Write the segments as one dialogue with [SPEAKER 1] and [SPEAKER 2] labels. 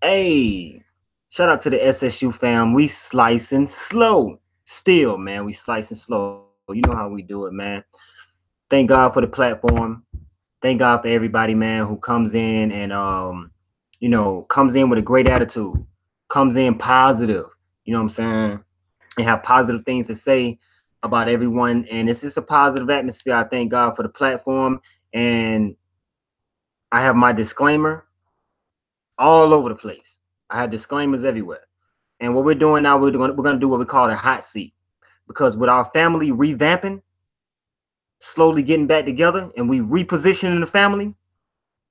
[SPEAKER 1] Hey, shout out to the SSU fam. We slicing slow. Still, man, we slicing slow. You know how we do it, man. Thank God for the platform. Thank God for everybody, man, who comes in and comes in with a great attitude, comes in positive, you know what I'm saying? And have positive things to say about everyone. And it's just a positive atmosphere. I thank God for the platform. And I have my disclaimer all over the place. I have disclaimers everywhere. And what we're doing now, we're gonna do what we call a hot seat, because with our family revamping, slowly getting back together, and we repositioning the family,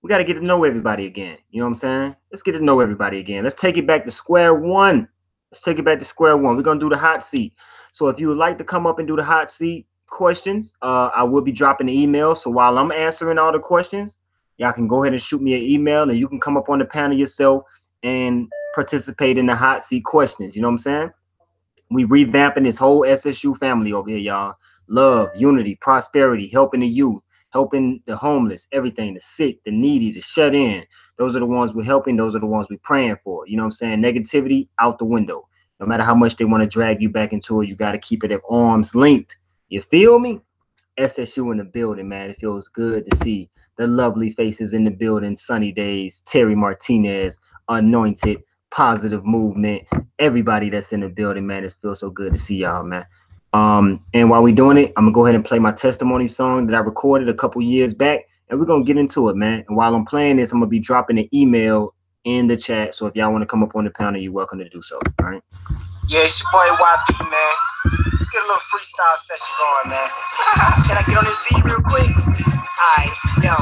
[SPEAKER 1] we got to get to know everybody again. You know what I'm saying? Let's get to know everybody again. Let's take it back to square one. Let's take it back to square one. We're gonna do the hot seat. So if you would like to come up and do the hot seat questions, I will be dropping the email. So while I'm answering all the questions, y'all can go ahead and shoot me an email, and you can come up on the panel yourself and participate in the hot seat questions. You know what I'm saying? We revamping this whole SSU family over here, y'all. Love, unity, prosperity, helping the youth, helping the homeless, everything, the sick, the needy, the shut in. Those are the ones we're helping. Those are the ones we're praying for. You know what I'm saying? Negativity out the window. No matter how much they want to drag you back into it, you got to keep it at arm's length. You feel me? SSU in the building, man. It feels good to see the lovely faces in the building. Sunny Days, Terry Martinez, Anointed, Positive Movement, everybody that's in the building, man. It feels so good to see y'all, man. And while we're doing it, I'm gonna go ahead and play my testimony song that I recorded a couple years back, and we're gonna get into it, man. And while I'm playing this, I'm gonna be dropping an email in the chat. So if y'all want to come up on the panel, you're welcome to do so. All right.
[SPEAKER 2] Yeah, it's your boy YP, man. Let's get a little freestyle session going, man. Can I get on this beat real quick? Alright, yo,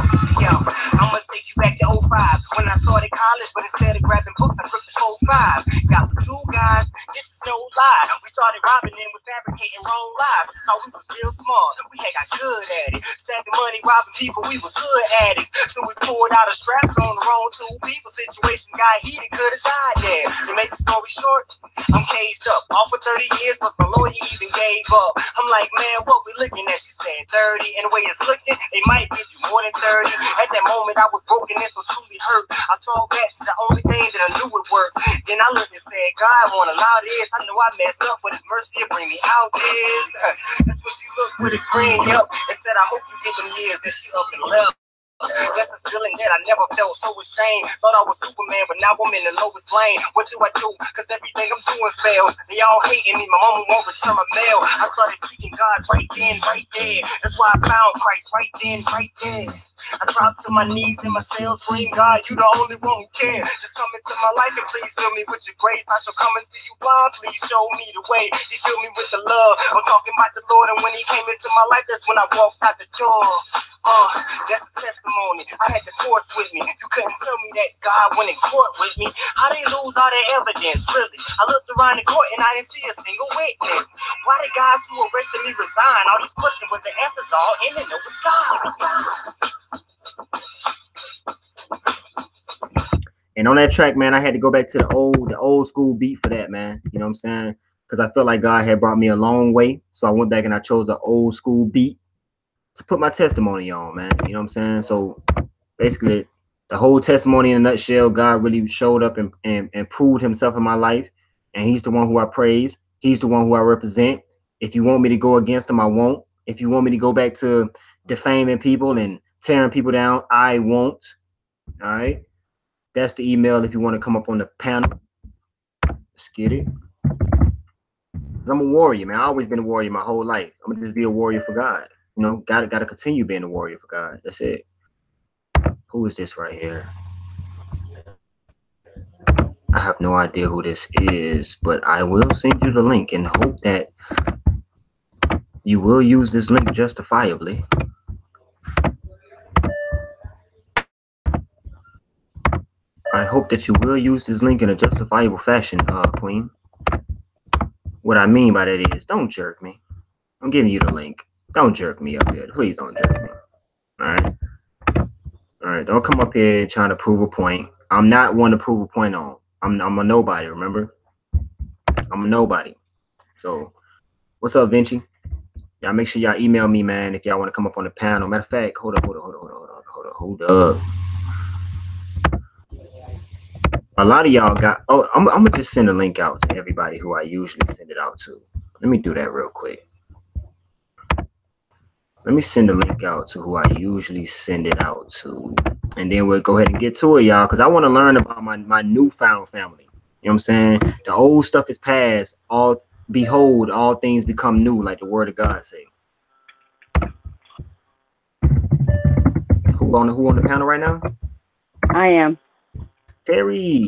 [SPEAKER 2] I'ma take you back to 05 when I started college, but instead of grabbing books, I gripped the whole 5. Got the 2 guys, this is no lie. We started robbing and was fabricating wrong lies. Thought we was real smart, we had got good at it. Stacking money, robbing people, we was hood addicts. So we pulled out a straps on the wrong 2 people. Situation got heated, could've died there. To make the story short, I'm caged up, all for 30 years, plus my lawyer even gave up. I'm like, man, what we looking at? She said 30, and the way it's looking, they might give you more than 30. At that moment, I was broken and so truly hurt. I saw back to the only thing that I knew would work. Then I looked and said, God won't allow this. I know I messed up, but His mercy will bring me out this. That's when she looked with a grin, yep, and said, I hope you get them years that she up and left. That's a feeling that I never felt, so ashamed. Thought I was Superman, but now I'm in the lowest lane. What do I do? Cause everything I'm doing fails. They all hating me, my mama won't return my mail. I started seeking God right then, right there. That's why I found Christ right then, right there. I dropped to my knees in my cell, scream, God, you the only one who can. Just come into my life and please fill me with your grace. I shall come into you blind, please show me the way. You fill me with the love. I'm talking about the Lord, and when He came into my life, that's when I walked out the door. That's a testimony. I had the force with me. You couldn't tell me that God went in court with me. How they lose all their evidence, really? I looked around the court and I didn't see a single witness. Why the guys who arrested me resign? All these questions, but the answers all ended up with
[SPEAKER 1] God. And on that track, man, I had to go back to the old school beat for that, man. You know what I'm saying? Because I felt like God had brought me a long way. So I went back and I chose an old school beat to put my testimony on, man. You know what I'm saying? So basically, the whole testimony in a nutshell, God really showed up and proved Himself in my life. And He's the one who I praise. He's the one who I represent. If you want me to go against Him, I won't. If you want me to go back to defaming people and tearing people down, I won't. All right? That's the email if you want to come up on the panel. Let's get it. I'm a warrior, man. I've always been a warrior my whole life. I'm going to just be a warrior for God. You know, gotta continue being a warrior for God. That's it. Who is this right here? I have no idea who this is, but I will send you the link and hope that you will use this link justifiably. I hope that you will use this link in a justifiable fashion, Queen. What I mean by that is, don't jerk me. I'm giving you the link. Don't jerk me up here. Please don't jerk me. All right? All right, don't come up here trying to prove a point. I'm not one to prove a point on. I'm a nobody, remember? I'm a nobody. So, what's up, Vinci? Y'all make sure y'all email me, man, if y'all want to come up on the panel. Matter of fact, hold up. A lot of y'all got. Oh, I'm gonna just send a link out to everybody who I usually send it out to. Let me do that real quick. Let me send a link out to who I usually send it out to, and then we'll go ahead and get to it, y'all, because I want to learn about my newfound family. You know what I'm saying? The old stuff is past. All behold, all things become new, like the word of God say. Who on the panel right now?
[SPEAKER 3] I am.
[SPEAKER 1] Terry.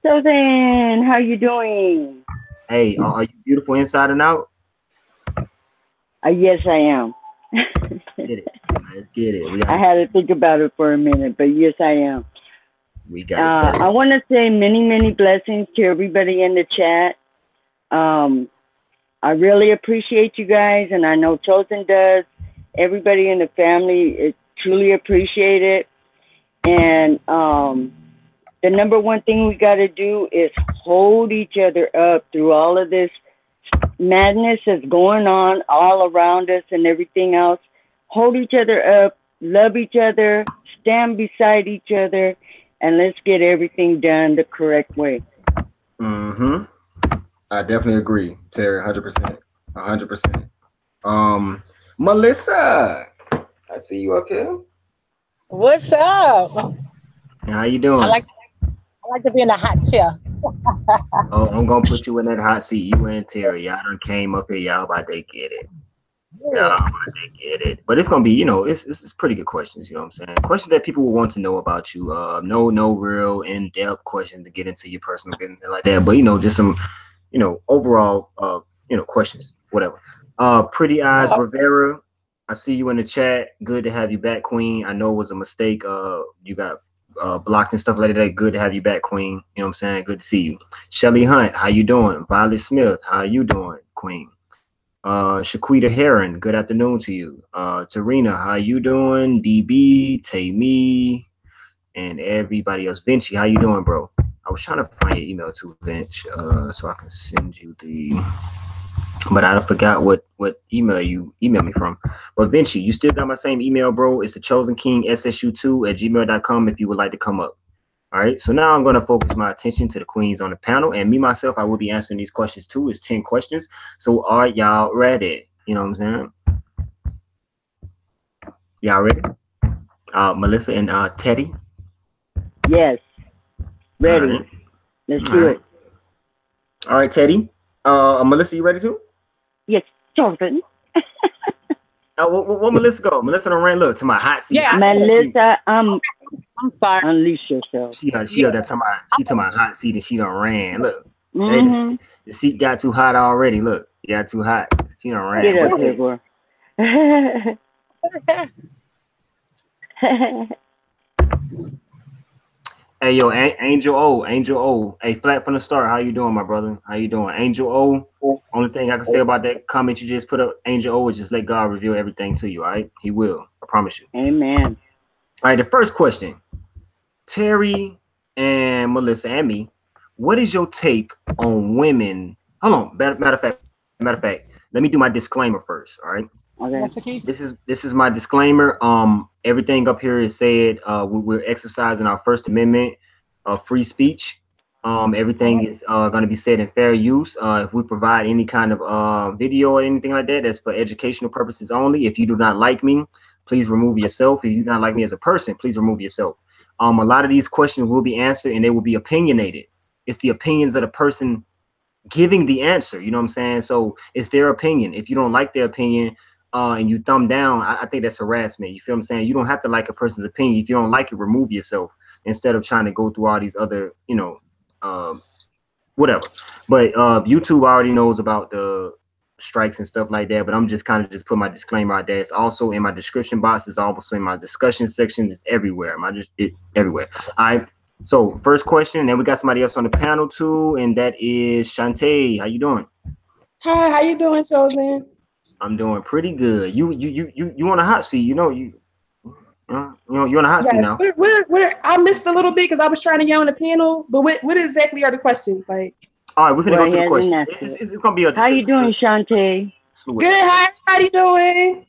[SPEAKER 3] So then, how you doing?
[SPEAKER 1] Hey, are you beautiful inside and out?
[SPEAKER 3] Yes, I am.
[SPEAKER 1] Get it. Let's get it.
[SPEAKER 3] I had to think about it for a minute, but yes, I am.
[SPEAKER 1] We got
[SPEAKER 3] I want to say many, many blessings to everybody in the chat. I really appreciate you guys, and I know Chosen does. Everybody in the family truly appreciate it. And the number one thing we got to do is hold each other up through all of this madness that's going on all around us and everything else. Hold each other up, love each other, stand beside each other, and let's get everything done the correct way.
[SPEAKER 1] Mm-hmm. I definitely agree, Terry, 100%. 100%. Melissa, I see you up here.
[SPEAKER 4] What's up?
[SPEAKER 1] How you doing?
[SPEAKER 4] I like to be in a hot chair.
[SPEAKER 1] Oh, I'm gonna put you in that hot seat. You and Terry, y'all done came up here. Y'all about to get it. Y'all about to get it. But it's gonna be, it's pretty good questions. You know what I'm saying? Questions that people will want to know about you. No real in-depth questions to get into your personal business like that. But just some, overall, questions, whatever. Pretty Eyes Rivera, I see you in the chat. Good to have you back, Queen. I know it was a mistake. You got blocked and stuff like that. Good to have you back, Queen. You know what I'm saying? Good to see you. Shelly Hunt, how you doing? Violet Smith, how you doing, Queen? Shaquita Heron, good afternoon to you. Tarina, how you doing? DB, Tamee, and everybody else. Vinci, how you doing, bro? I was trying to find your email too, Vinci, so I can send you the... But I forgot what email you emailed me from. But Vinci, you still got my same email, bro. It's the Chosen King SSU2@gmail.com if you would like to come up. All right. So now I'm going to focus my attention to the queens on the panel, and me myself, I will be answering these questions too. It's 10 questions. So are y'all ready? You know what I'm saying? Y'all ready? Melissa and Teddy.
[SPEAKER 3] Yes. Ready.
[SPEAKER 1] Right.
[SPEAKER 3] Let's do it.
[SPEAKER 1] All right, Teddy. Melissa, you ready too?
[SPEAKER 3] Yes, Chosen.
[SPEAKER 1] What Melissa go? Melissa done ran, look, to my hot seat.
[SPEAKER 4] Yeah,
[SPEAKER 3] Melissa, I'm
[SPEAKER 4] sorry.
[SPEAKER 3] Unleash yourself.
[SPEAKER 1] She to my hot seat and she done ran. Look, the seat got too hot already. Look, it got too hot. She done ran.
[SPEAKER 3] Get up there, boy.
[SPEAKER 1] Hey, yo, Angel O. Hey, flat from the start. How you doing, my brother? How you doing? Angel O. Only thing I can say about that comment you just put up, Angel O, is just let God reveal everything to you, all right? He will. I promise you.
[SPEAKER 3] Amen.
[SPEAKER 1] All right, the first question. Terry and Melissa and me, what is your take on women? Hold on. Matter of fact, let me do my disclaimer first, all right?
[SPEAKER 3] Okay.
[SPEAKER 1] This is my disclaimer. Everything up here is said. We're exercising our First Amendment of free speech. Everything is going to be said in fair use. If we provide any kind of video or anything like that, that's for educational purposes only. If you do not like me, please remove yourself. If you do not like me as a person, please remove yourself. A lot of these questions will be answered and they will be opinionated. It's the opinions of the person giving the answer. You know what I'm saying? So it's their opinion. If you don't like their opinion, and you thumb down, I think that's harassment. You feel what I'm saying? You don't have to like a person's opinion. If you don't like it, remove yourself instead of trying to go through all these other, whatever. But YouTube already knows about the strikes and stuff like that. But I'm just kind of just put my disclaimer out there. It's also in my description box. It's also in my discussion section. It's everywhere. Everywhere. All right. So first question, and then we got somebody else on the panel too, and that is Shantae. How you doing?
[SPEAKER 5] Hi, how you doing, Chosen?
[SPEAKER 1] I'm doing pretty good. You on a hot seat, you on a hot seat now.
[SPEAKER 5] I missed a little bit because I was trying to get on the panel, but what exactly are the questions like?
[SPEAKER 1] All right, we're gonna go through the questions. It's gonna be a.
[SPEAKER 3] How you doing, Shantae?
[SPEAKER 5] Good. How everybody doing?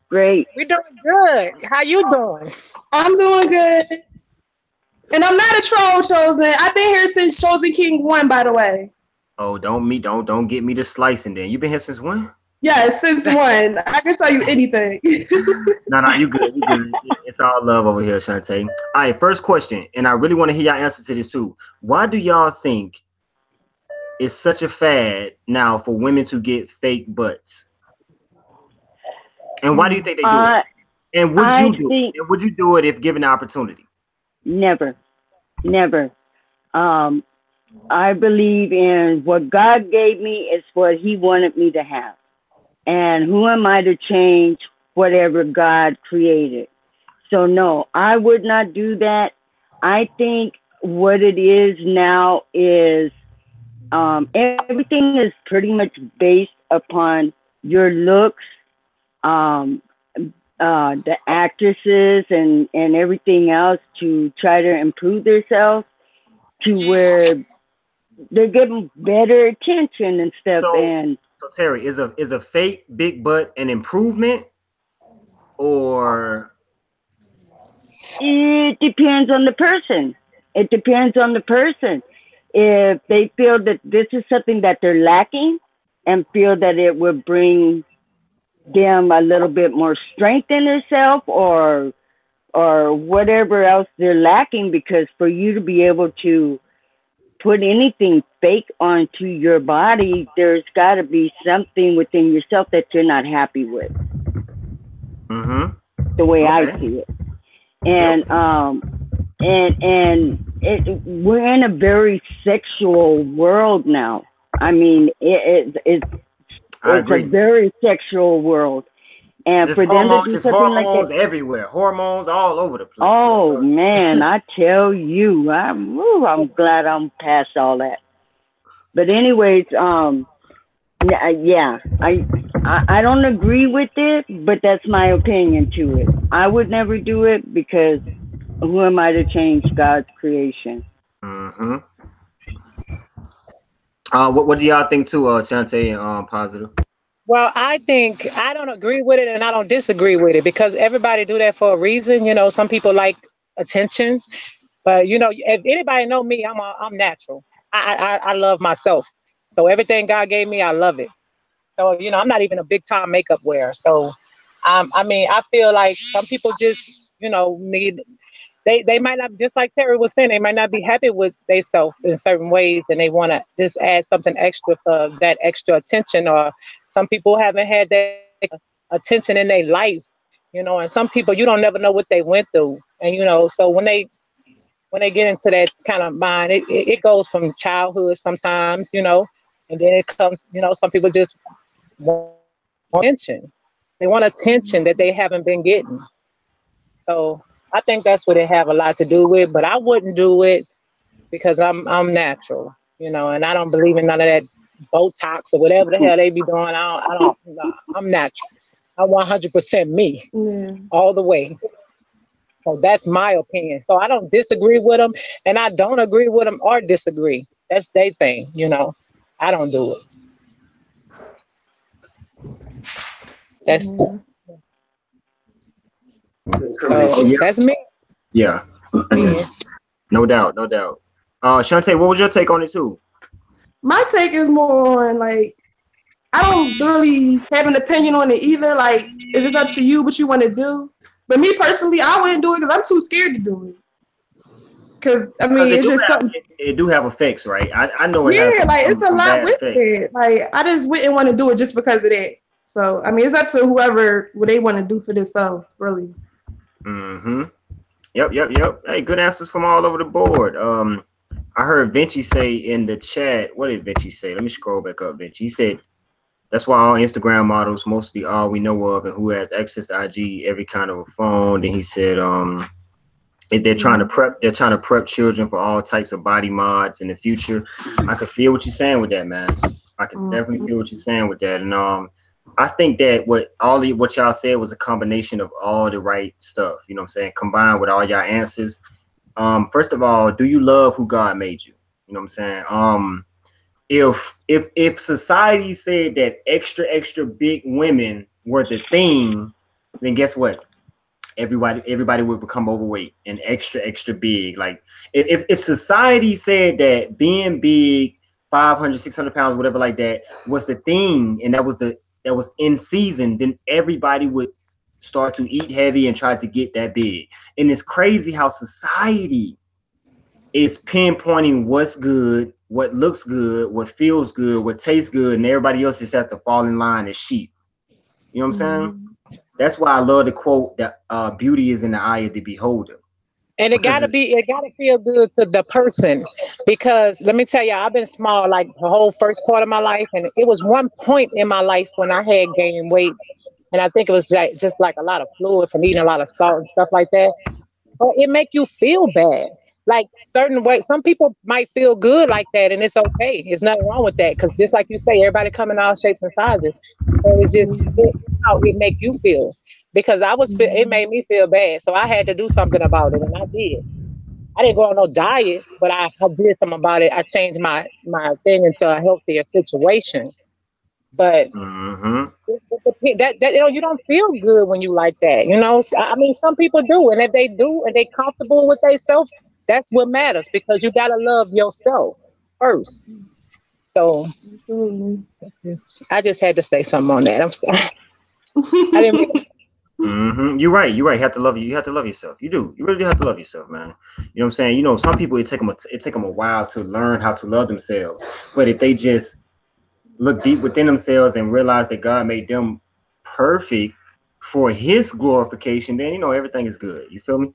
[SPEAKER 3] Great.
[SPEAKER 4] We're doing good. How you doing?
[SPEAKER 5] I'm doing good. And I'm not a troll, Chosen. I've been here since Chosen King 1, by the way.
[SPEAKER 1] Oh, don't get me to slicing then. You been here since when?
[SPEAKER 5] Yes, since 1. I can tell you anything.
[SPEAKER 1] No, you good. You good. It's all love over here, Shantae. All right, first question, and I really want to hear your answer to this too. Why do y'all think it's such a fad now for women to get fake butts? And why do you think they do it? And would you do it? And would you do it if given the opportunity?
[SPEAKER 3] Never. I believe in what God gave me is what He wanted me to have. And who am I to change whatever God created? So no, I would not do that. I think what it is now is everything is pretty much based upon your looks, the actresses and everything else to try to improve themselves to where they're getting better attention and stuff.
[SPEAKER 1] So Terry, is a fake big butt an improvement, or
[SPEAKER 3] it depends on the person. It depends on the person. If they feel that this is something that they're lacking and feel that it would bring them a little bit more strength in themselves or whatever else they're lacking, because for you to be able to put anything fake onto your body, there's got to be something within yourself that you're not happy with. The way I see it. And we're in a very sexual world now. I mean, it's a very sexual world. And
[SPEAKER 1] just
[SPEAKER 3] for them to do something like
[SPEAKER 1] hormones
[SPEAKER 3] that,
[SPEAKER 1] everywhere, hormones all over the place.
[SPEAKER 3] Oh man, I tell you, I'm glad I'm past all that. But anyways, yeah, I don't agree with it, but that's my opinion to it. I would never do it because who am I to change God's creation?
[SPEAKER 1] What do y'all think too, Shantae and Positive?
[SPEAKER 4] Well, I think I don't agree with it and I don't disagree with it because everybody do that for a reason. You know, some people like attention, but you know, if anybody know me, I'm natural. I love myself. So everything God gave me, I love it. So, you know, I'm not even a big time makeup wearer. So, I mean, I feel like some people just, you know, they might not, just like Terry was saying, they might not be happy with themselves in certain ways and they want to just add something extra for that extra attention. Or some people haven't had that attention in their life, you know, and some people, you don't never know what they went through. And, you know, so when they get into that kind of mind, it goes from childhood sometimes, you know, and then it comes, you know, some people just want attention. They want attention that they haven't been getting. So I think that's what it have a lot to do with, but I wouldn't do it because I'm natural, you know, and I don't believe in none of that Botox or whatever the hell they be doing. I'm natural. I'm 100% me all the way. So that's my opinion. So I don't disagree with them and I don't agree with them or disagree. That's their thing, you know. I don't do it. That's me.
[SPEAKER 1] Yeah. No doubt. Shantae, what was your take on it too?
[SPEAKER 5] My take is more on like, I don't really have an opinion on it either. Like, is it up to you what you want to do? But me personally, I wouldn't do it because I'm too scared to do it. Because I mean, it's just something.
[SPEAKER 1] It do have effects, right? I know it has.
[SPEAKER 5] Yeah, like it's a lot with it. Like I just wouldn't want to do it just because of that. So I mean, it's up to whoever what they want to do for themselves, really.
[SPEAKER 1] Yep. Hey, good answers from all over the board. I heard Vinci say in the chat. What did Vinci say? Let me scroll back up. Vinci, he said that's why all Instagram models, mostly all we know of, and who has access to IG, every kind of a phone. Then he said, they're trying to prep children for all types of body mods in the future. I can feel what you're saying with that, man. I can definitely feel what you're saying with that. And I think that what y'all said was a combination of all the right stuff, you know what I'm saying, combined with all y'all answers. First of all, do you love who God made you? You know what I'm saying? If society said that extra big women were the thing, then guess what? everybody would become overweight and extra big. Like if society said that being big, 500, 600 pounds, whatever like that was the thing, and that was in season, then everybody would start to eat heavy and try to get that big. And it's crazy how society is pinpointing what's good, what looks good, what feels good, what tastes good, and everybody else just has to fall in line as sheep. You know what I'm saying? That's why I love the quote that beauty is in the eye of the beholder.
[SPEAKER 4] And it gotta feel good to the person, because let me tell you, I've been small like the whole first part of my life, and it was one point in my life when I had gained weight, and I think it was just like a lot of fluid from eating a lot of salt and stuff like that. But it make you feel bad. Like certain way, some people might feel good like that, and it's okay. There's nothing wrong with that, because just like you say, everybody come in all shapes and sizes. So it's just how it make you feel. Because it made me feel bad, so I had to do something about it, and I did. I didn't go on no diet, but I did something about it. I changed my thing into a healthier situation. But that you don't feel good when you like that. I mean, some people do, and if they do, and they comfortable with themselves, that's what matters, because you gotta love yourself first. So I just had to say something on that. I'm sorry. I didn't.
[SPEAKER 1] You're right. You have to love you. You have to love yourself. You do. You really do have to love yourself, man. You know what I'm saying? Some people it take them a while to learn how to love themselves. But if they just look deep within themselves and realize that God made them perfect for His glorification, then everything is good. You feel me?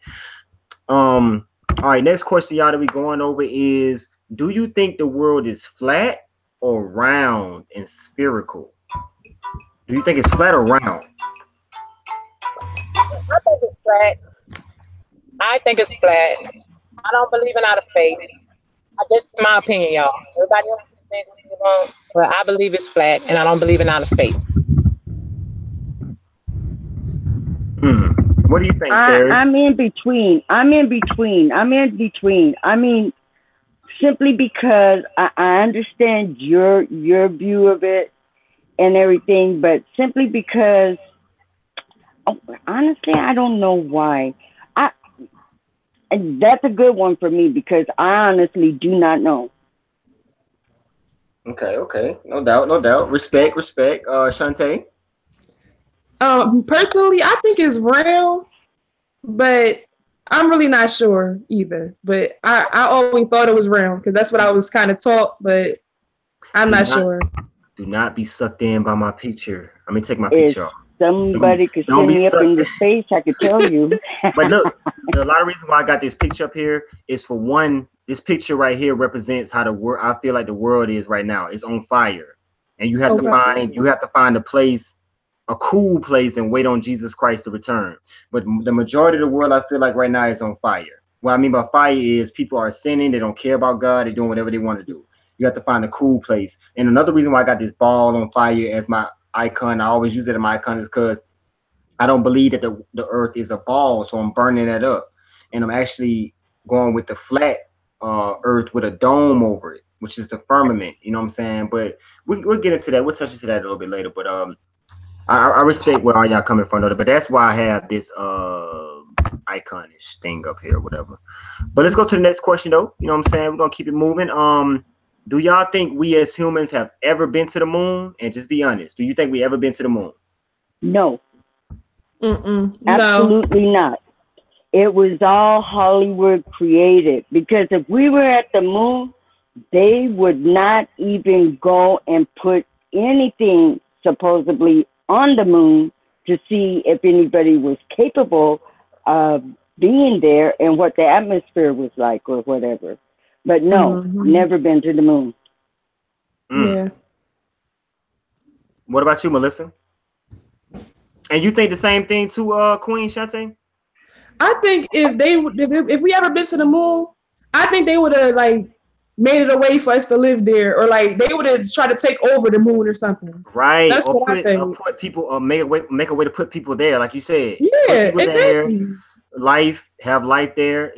[SPEAKER 1] All right. Next question, y'all, that we going over is: do you think the world is flat or round and spherical? Do you think it's flat or round?
[SPEAKER 4] I think it's flat. I think it's flat. I don't believe in outer space. This is my opinion, y'all. Everybody else can think what they want, but I believe it's flat, and I don't believe in outer space.
[SPEAKER 1] What do you think, Terry?
[SPEAKER 3] I'm in between. I mean, simply because I understand your view of it and everything, but simply because, honestly, I don't know why. That's a good one for me, because I honestly do not know.
[SPEAKER 1] Okay. No doubt. Respect. Shantae?
[SPEAKER 5] Personally, I think it's round, but I'm really not sure either. But I always thought it was round, because that's what I was kind of taught, but I'm not sure.
[SPEAKER 1] Do not be sucked in by my picture. Let me take my picture off.
[SPEAKER 3] Somebody could send me up into space, I could tell you.
[SPEAKER 1] But look, a lot of reasons why I got this picture up here is, for one, this picture right here represents how the world, I feel like the world is right now. It's on fire. And you have to find a place, a cool place, and wait on Jesus Christ to return. But the majority of the world, I feel like right now, is on fire. What I mean by fire is people are sinning, they don't care about God, they're doing whatever they want to do. You have to find a cool place. And another reason why I got this ball on fire as my icon, I always use it in my icon, is because I don't believe that the earth is a ball, so I'm burning that up. And I'm actually going with the flat earth with a dome over it, which is the firmament. You know what I'm saying? But we'll get into that. We'll touch into that a little bit later. But I respect where all y'all coming from, but that's why I have this iconish thing up here, whatever. But let's go to the next question, though. You know what I'm saying? We're gonna keep it moving. Do y'all think we as humans have ever been to the moon? And just be honest, do you think we ever been to the moon?
[SPEAKER 3] No.
[SPEAKER 5] Absolutely
[SPEAKER 3] not. It was all Hollywood created, because if we were at the moon, they would not even go and put anything supposedly on the moon to see if anybody was capable of being there and what the atmosphere was like or whatever. But no, never been to the moon.
[SPEAKER 5] Yeah.
[SPEAKER 1] What about you, Melissa? And you think the same thing too, Queen Shantae?
[SPEAKER 5] I think if we ever been to the moon, I think they would have made it a way for us to live there, or they would have tried to take over the moon or something.
[SPEAKER 1] Right.
[SPEAKER 5] That's what I think.
[SPEAKER 1] Put people, make a way to put people there, like you said.
[SPEAKER 5] Yeah, exactly.
[SPEAKER 1] Have life there.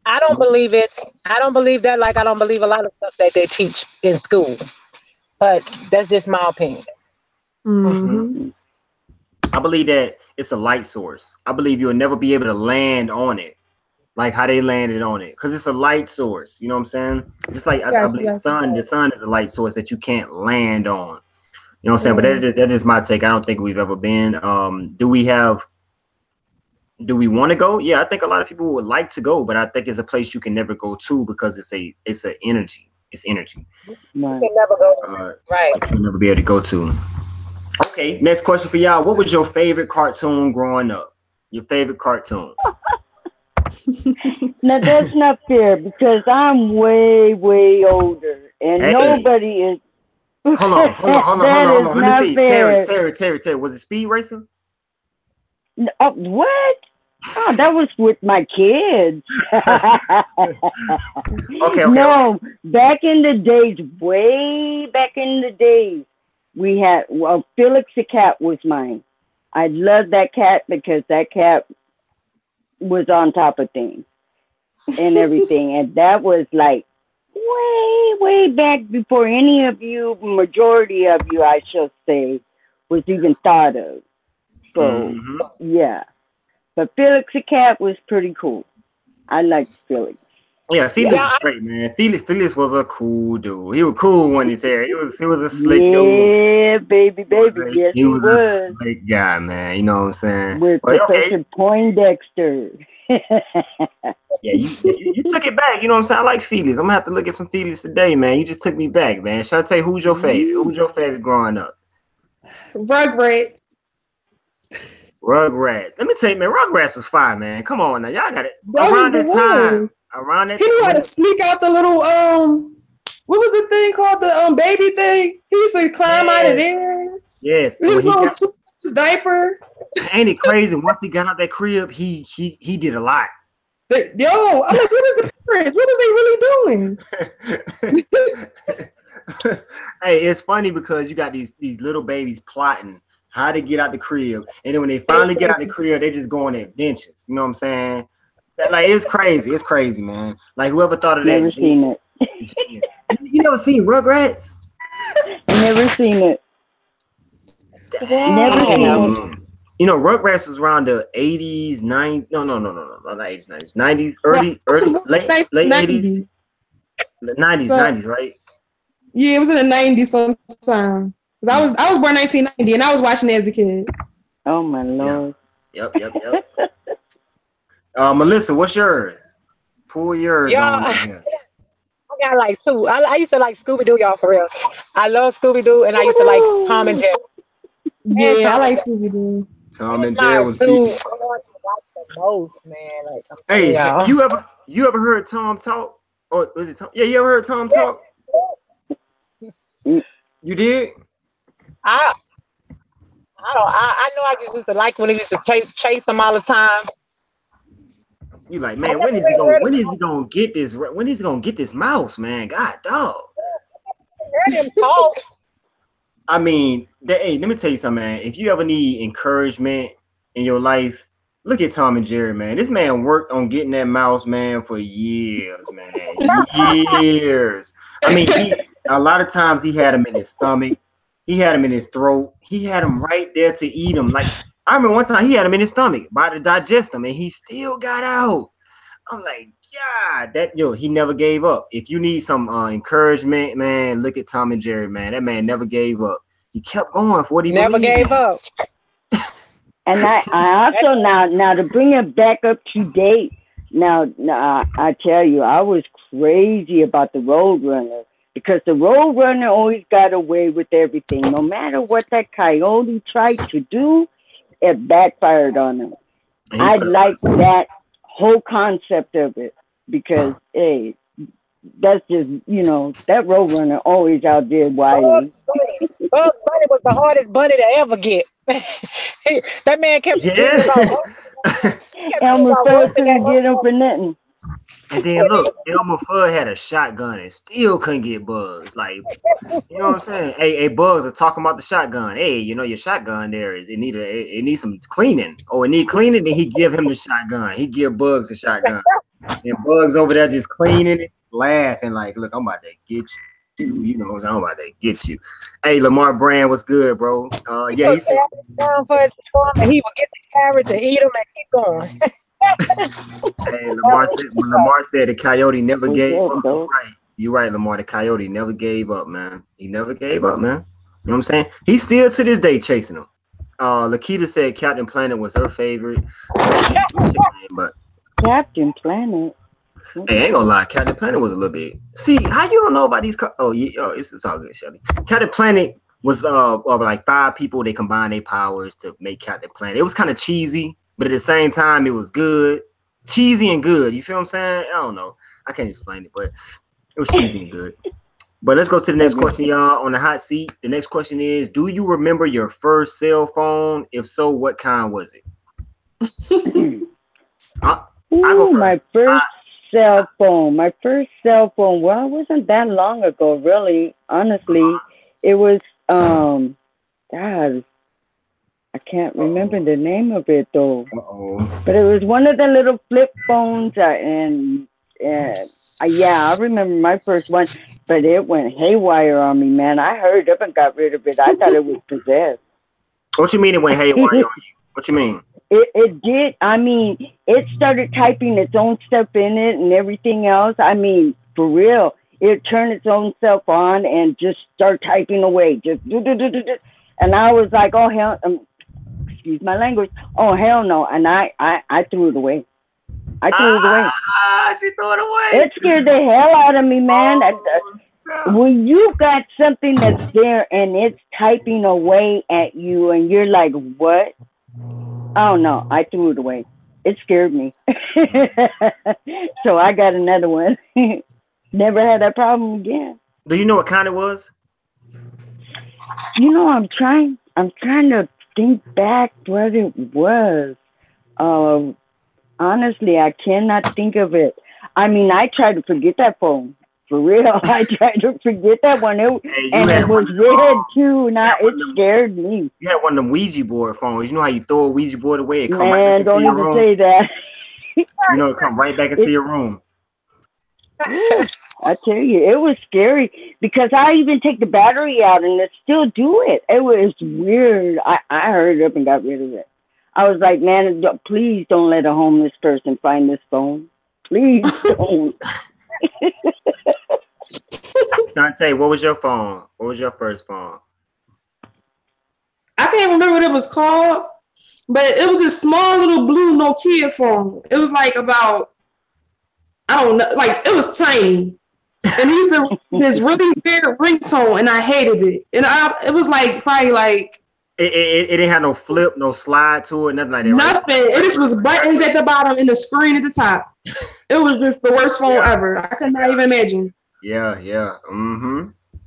[SPEAKER 4] I don't believe it. I don't believe that, like I don't believe a lot of stuff that they teach in school. But that's just my opinion.
[SPEAKER 5] Mm-hmm.
[SPEAKER 1] I believe that it's a light source. I believe you'll never be able to land on it like how they landed on it, because it's a light source. You know what I'm saying? Just like I believe the sun is a light source that you can't land on. You know what I'm saying? But that is my take. I don't think we've ever been. Do we want to go? Yeah, I think a lot of people would like to go, but I think it's a place you can never go to because it's an energy. It's energy.
[SPEAKER 3] Right.
[SPEAKER 4] You can never go. Right.
[SPEAKER 1] You'll never be able to go to. Okay, next question for y'all. What was your favorite cartoon growing up? Your favorite cartoon?
[SPEAKER 3] Now that's not fair because I'm way, way older, and nobody is.
[SPEAKER 1] Hold on. Let me see. Terry, was it Speed Racer?
[SPEAKER 3] What? Oh, that was with my kids.
[SPEAKER 1] Okay.
[SPEAKER 3] No, back in the days, way back in the days, we had, Felix the cat was mine. I loved that cat because that cat was on top of things and everything. And that was like way, way back before any of you, majority of you, I shall say, was even thought of. So, yeah. But Felix the cat was pretty cool. I liked Felix.
[SPEAKER 1] Yeah, Felix was straight, man. Felix was a cool dude. He was cool when he's there. He was a slick dude.
[SPEAKER 3] Yeah, baby. Yes,
[SPEAKER 1] he was a slick guy, man. You know what I'm saying?
[SPEAKER 3] With Professor Poindexter.
[SPEAKER 1] Yeah, you took it back. You know what I'm saying? I like Felix. I'm gonna have to look at some Felix today, man. You just took me back, man. Shantae, who's your favorite? Who's your favorite growing up?
[SPEAKER 5] Rugrats.
[SPEAKER 1] Let me tell you, man, Rugrats was fire, man. Come on now. Y'all got it. Around that time.
[SPEAKER 5] He knew how to sneak out the little what was the thing called, the baby thing? He used to climb out of there.
[SPEAKER 1] Yes.
[SPEAKER 5] His little diaper.
[SPEAKER 1] Ain't it crazy? Once he got out that crib, he did a lot.
[SPEAKER 5] I'm like, what is the difference? What is they really doing?
[SPEAKER 1] Hey, it's funny because you got these little babies plotting how to get out the crib, and then when they finally get out the crib, they just go on adventures. You know what I'm saying? Like, it's crazy. It's crazy, man. Like, whoever thought of that?
[SPEAKER 3] Never seen it.
[SPEAKER 1] You never seen Rugrats?
[SPEAKER 3] Never seen it. Never seen it.
[SPEAKER 1] You know, Rugrats was around the 80s, 90s. No, not 80s, 90s. 90s, late 80s. 90s, right?
[SPEAKER 5] Yeah, it was in the 90s sometime. I was born 1990 and I was watching it as a kid.
[SPEAKER 3] Oh my Lord.
[SPEAKER 1] Yep. Melissa, what's yours? Pull yours on here.
[SPEAKER 4] I got like two. I used to like Scooby-Doo, y'all, for real. I love Scooby-Doo, and I used to like Tom and Jerry.
[SPEAKER 5] Yeah, I like Scooby-Doo.
[SPEAKER 1] Tom and Jerry was beautiful.
[SPEAKER 4] Most, man. Like,
[SPEAKER 1] hey, you ever heard Tom talk? Or was it Tom? Yeah, you ever heard Tom talk? You did?
[SPEAKER 4] I know I just used to like when he used to chase them all the time.
[SPEAKER 1] You like, man, when is he gonna get this? When is he gonna get this mouse, man? God, dog. I mean, hey, let me tell you something, man. If you ever need encouragement in your life, look at Tom and Jerry, man. This man worked on getting that mouse, man, for years, man. Years. I mean, a lot of times he had him in his stomach. He had him in his throat. He had him right there to eat him. Like, I remember one time he had him in his stomach, about to digest him, and he still got out. I'm like, God, he never gave up. If you need some encouragement, man, look at Tom and Jerry, man. That man never gave up. He kept going for what he
[SPEAKER 4] never gave up.
[SPEAKER 3] And I also now to bring it back up to date. Now I tell you, I was crazy about the Roadrunner. Because the Roadrunner always got away with everything. No matter what that coyote tried to do, it backfired on him. I like that whole concept of it. Because, hey, that's just, that Roadrunner always outdid Wiley.
[SPEAKER 4] Bugs Bunny was the hardest bunny to ever get. That man kept...
[SPEAKER 3] Elmer Fudd couldn't get him for nothing.
[SPEAKER 1] And then look, Elmer Fudd had a shotgun and still couldn't get Bugs. Like, you know what I'm saying? Hey, Bugs are talking about the shotgun. Hey, your shotgun there it needs some cleaning. Oh, it need cleaning. Then he give him the shotgun. He give Bugs the shotgun. And Bugs over there just cleaning it, laughing like, look, I'm about to get you. You know, I'm about to get you. Hey, Lamar Brand, what's good, bro? Yeah, he said.
[SPEAKER 4] Down for his form, and he would get the carrots and eat them and keep going.
[SPEAKER 1] Hey, Lamar said. When Lamar said the Coyote never
[SPEAKER 3] What's
[SPEAKER 1] gave
[SPEAKER 3] up,
[SPEAKER 1] up.
[SPEAKER 3] though?
[SPEAKER 1] You're right, Lamar. The Coyote never gave up, man. He never gave up, man. You know what I'm saying? He's still to this day chasing him. Lakita said Captain Planet was her favorite. But
[SPEAKER 3] Captain Planet.
[SPEAKER 1] hey, I ain't gonna lie, Captain Planet was a little bit. See, how you don't know about these? Oh, yeah, oh, it's all good, Shelly. Captain Planet was like 5 people. They combined their powers to make Captain Planet. It was kind of cheesy, but at the same time, it was good, cheesy and good. You feel what I'm saying? I don't know. I can't explain it, but it was cheesy and good. But let's go to the next question, y'all. On the hot seat, the next question is: do you remember your first cell phone? If so, what kind was it?
[SPEAKER 3] My first cell phone. My first cell phone. Well, it wasn't that long ago, really. Honestly, it was. God, I can't remember the name of it though. But it was one of the little flip phones, and yeah, I remember my first one. But it went haywire on me, man. I hurried up and got rid of it. I thought it was possessed.
[SPEAKER 1] What you mean it went haywire on you? What you mean?
[SPEAKER 3] It did. I mean, it started typing its own stuff in it and everything else. I mean, for real, it turned its own self on and just start typing away. Just do. And I was like, oh hell, excuse my language. Oh hell no! And I threw it away. I threw it away.
[SPEAKER 1] She threw it away.
[SPEAKER 3] It scared the hell out of me, man. When you got something that's there and it's typing away at you, and you're like, what? Oh no, I threw it away. It scared me. So I got another one. Never had that problem again.
[SPEAKER 1] Do you know what kind it was?
[SPEAKER 3] You know, I'm trying to think back what it was. Honestly, I cannot think of it. I mean, I tried to forget that phone. For real, I tried to forget that one. It was red too. It scared me.
[SPEAKER 1] You had one of them Ouija board phones. You know how you throw a Ouija board away? It come
[SPEAKER 3] right back into your room. Say that.
[SPEAKER 1] You know, it come right back into your room.
[SPEAKER 3] I tell you, it was scary because I even take the battery out and it still do it. It was weird. I hurried up and got rid of it. I was like, man, please don't let a homeless person find this phone. Please don't.
[SPEAKER 1] Dante, what was your phone? What was your first phone?
[SPEAKER 5] I can't remember what it was called, but it was a small little blue Nokia phone. It was like about, I don't know, like it was tiny. And it used to this really weird ringtone, and I hated it. And it was like probably like
[SPEAKER 1] it didn't have no flip, no slide to it, nothing like that.
[SPEAKER 5] Nothing. Right? It just was buttons at the bottom and the screen at the top. It was just the worst phone ever. I could not even imagine.
[SPEAKER 1] Yeah.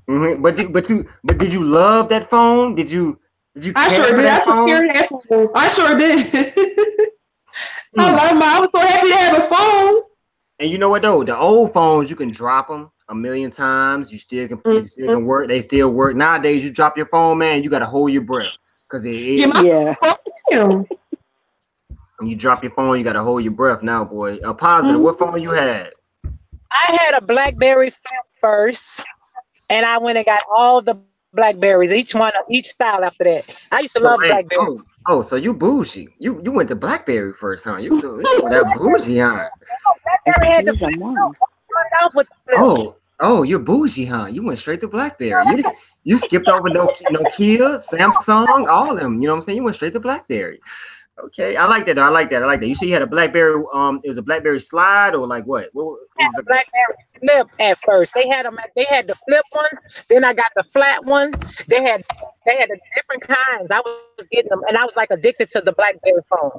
[SPEAKER 1] But did you love that phone? Did you?
[SPEAKER 5] I sure did. I sure did. I was so happy to have a phone.
[SPEAKER 1] And you know what though? The old phones, you can drop them a million times. You still can work. They still work. Nowadays, you drop your phone, man, you got to hold your breath because when you drop your phone, you got to hold your breath now, boy. Positive. What phone you had?
[SPEAKER 4] I had a BlackBerry flip first, and I went and got all the Blackberries, each style after that. I used to love Blackberry.
[SPEAKER 1] Oh, so you bougie. You went to BlackBerry first, huh? You that bougie, huh?
[SPEAKER 4] BlackBerry had the flip.
[SPEAKER 1] Oh, you're bougie, huh? You went straight to BlackBerry. You skipped over Nokia, Samsung, all of them. You know what I'm saying? You went straight to BlackBerry. Okay, I like that. I like that. You said you had a BlackBerry. It was a BlackBerry slide or like what?
[SPEAKER 4] A BlackBerry flip at first. They had them. They had the flip ones. Then I got the flat ones. They had the different kinds. I was getting them, and I was like addicted to the BlackBerry phone.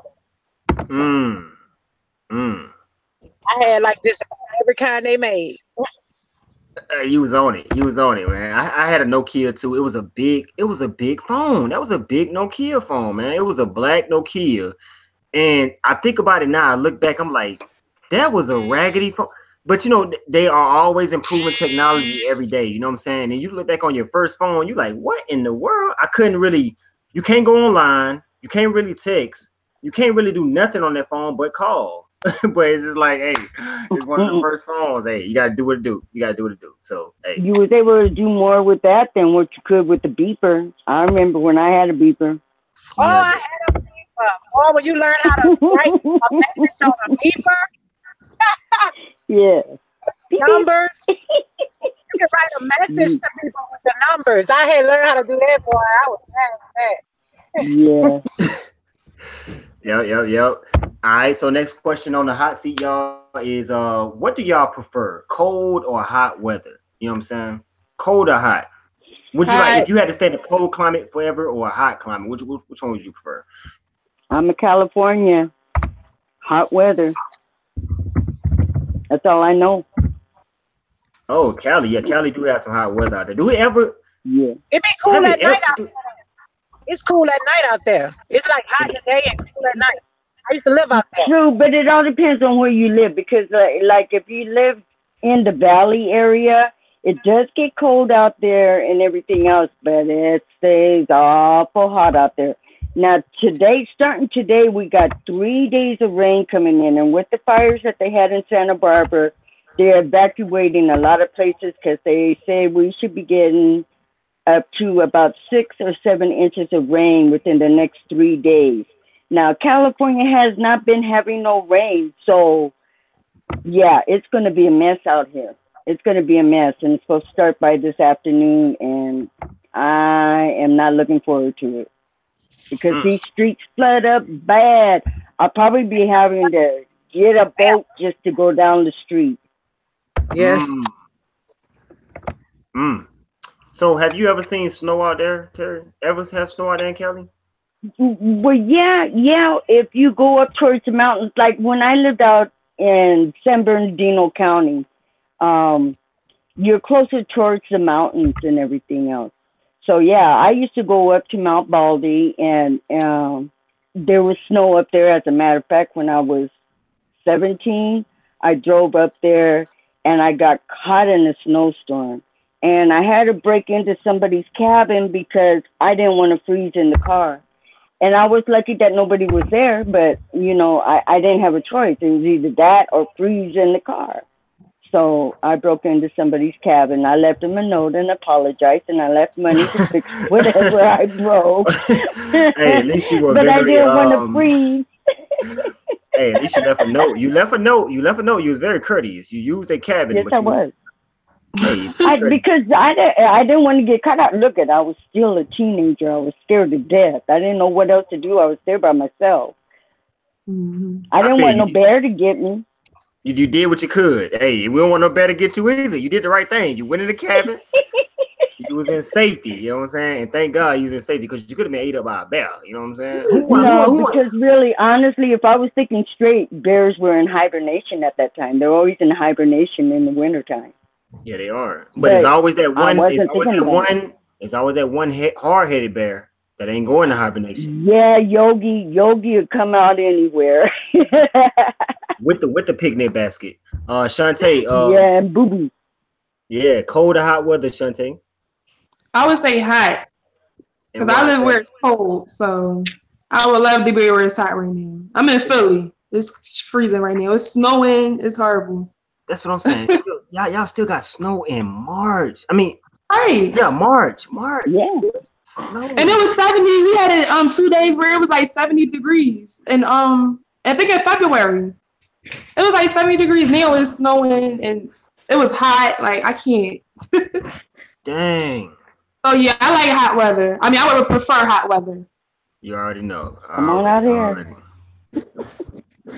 [SPEAKER 4] I had like just every kind they made.
[SPEAKER 1] You was on it, man. I had a Nokia too. It was a big phone. That was a big Nokia phone, man. It was a black Nokia. And I think about it now. I look back, I'm like, that was a raggedy phone. But you know, they are always improving technology every day. You know what I'm saying? And you look back on your first phone, you're like, what in the world? You can't go online. You can't really text. You can't really do nothing on that phone but call. but it's just like, hey, it's one of the first phones. Hey, you gotta do what it do. You gotta do what it do. So, hey,
[SPEAKER 3] You was able to do more with that than what you could with the beeper. I remember when I had a beeper.
[SPEAKER 4] Oh,
[SPEAKER 1] yeah,
[SPEAKER 4] I had a beeper. Oh, when you learn how to write a message on a beeper,
[SPEAKER 3] Yeah.
[SPEAKER 4] numbers, you can write a message to people with the numbers. I had learned how to do that, boy. I was mad at
[SPEAKER 3] Yeah.
[SPEAKER 1] yep. All right. So next question on the hot seat, y'all, is what do y'all prefer, cold or hot weather? You know what I'm saying? Cold or hot? Would you like if you had to stay in a cold climate forever or a hot climate? Which one would you prefer?
[SPEAKER 3] I'm a California. Hot weather. That's all I know.
[SPEAKER 1] Oh, Cali. Yeah, Cali do have some hot weather out there. Do we ever?
[SPEAKER 3] Yeah.
[SPEAKER 4] It be cool
[SPEAKER 1] Have
[SPEAKER 4] at
[SPEAKER 1] you
[SPEAKER 4] night out
[SPEAKER 1] ever?
[SPEAKER 4] there. It's cool at night out there. It's like hot in the day and cool at night. I used to live out there.
[SPEAKER 3] True, but it all depends on where you live because, like, if you live in the valley area, it does get cold out there and everything else, but it stays awful hot out there. Now, starting today, we got 3 days of rain coming in, and with the fires that they had in Santa Barbara, they're evacuating a lot of places because they say we should be getting up to about 6 or 7 inches of rain within the next 3 days. Now, California has not been having no rain, so yeah, it's going to be a mess out here. It's going to be a mess, and it's supposed to start by this afternoon, and I am not looking forward to it because these streets flood up bad. I'll probably be having to get a boat just to go down the street.
[SPEAKER 4] Yes.
[SPEAKER 1] So, have you ever seen snow out there, Terry? Ever have snow out there in Cali?
[SPEAKER 3] Well, yeah. If you go up towards the mountains, like when I lived out in San Bernardino County, you're closer towards the mountains and everything else. So yeah, I used to go up to Mount Baldy, and there was snow up there. As a matter of fact, when I was 17, I drove up there and I got caught in a snowstorm. And I had to break into somebody's cabin because I didn't want to freeze in the car. And I was lucky that nobody was there, but I didn't have a choice. It was either that or freeze in the car. So I broke into somebody's cabin. I left them a note and apologized, and I left money to fix whatever I broke.
[SPEAKER 1] Hey, at least you were
[SPEAKER 3] but I
[SPEAKER 1] very
[SPEAKER 3] didn't want to freeze.
[SPEAKER 1] Hey, at least you left a note. You left a note. You was very courteous. You used a cabin.
[SPEAKER 3] Yes,
[SPEAKER 1] but
[SPEAKER 3] I
[SPEAKER 1] you,
[SPEAKER 3] was.
[SPEAKER 1] Hey,
[SPEAKER 3] because I didn't want to get caught out. Look, I was still a teenager. I was scared to death. I didn't know what else to do. I was there by myself. I didn't want no bear to get me.
[SPEAKER 1] You did what you could. Hey, we don't want no bear to get you either. You did the right thing. You went in the cabin. You was in safety. You know what I'm saying? And thank God you was in safety because you could have been ate up by a bear. You know what I'm saying?
[SPEAKER 3] Because really, honestly, if I was thinking straight, bears were in hibernation at that time. They're always in hibernation in the wintertime.
[SPEAKER 1] Yeah, they are. But it's always that one. It's always that one hard-headed bear that ain't going to hibernation.
[SPEAKER 3] Yeah, Yogi would come out anywhere.
[SPEAKER 1] with the picnic basket. Shantae.
[SPEAKER 3] Yeah, and Booby.
[SPEAKER 1] Yeah, cold or hot weather, Shantae?
[SPEAKER 5] I would say hot. Because I live where it's cold, so I would love to be where it's hot right now. I'm in Philly. It's freezing right now. It's snowing. It's horrible.
[SPEAKER 1] That's what I'm saying. y'all still got snow in March. I mean,
[SPEAKER 5] right?
[SPEAKER 1] Yeah, March.
[SPEAKER 3] Yeah.
[SPEAKER 1] Snow.
[SPEAKER 5] And it was 70. We had it 2 days where it was like 70 degrees, and I think in February it was like 70 degrees. Now it's snowing and it was hot. Like I can't.
[SPEAKER 1] Dang.
[SPEAKER 5] Oh yeah, I like hot weather. I mean, I would prefer hot weather.
[SPEAKER 1] You already know.
[SPEAKER 3] Come on out here.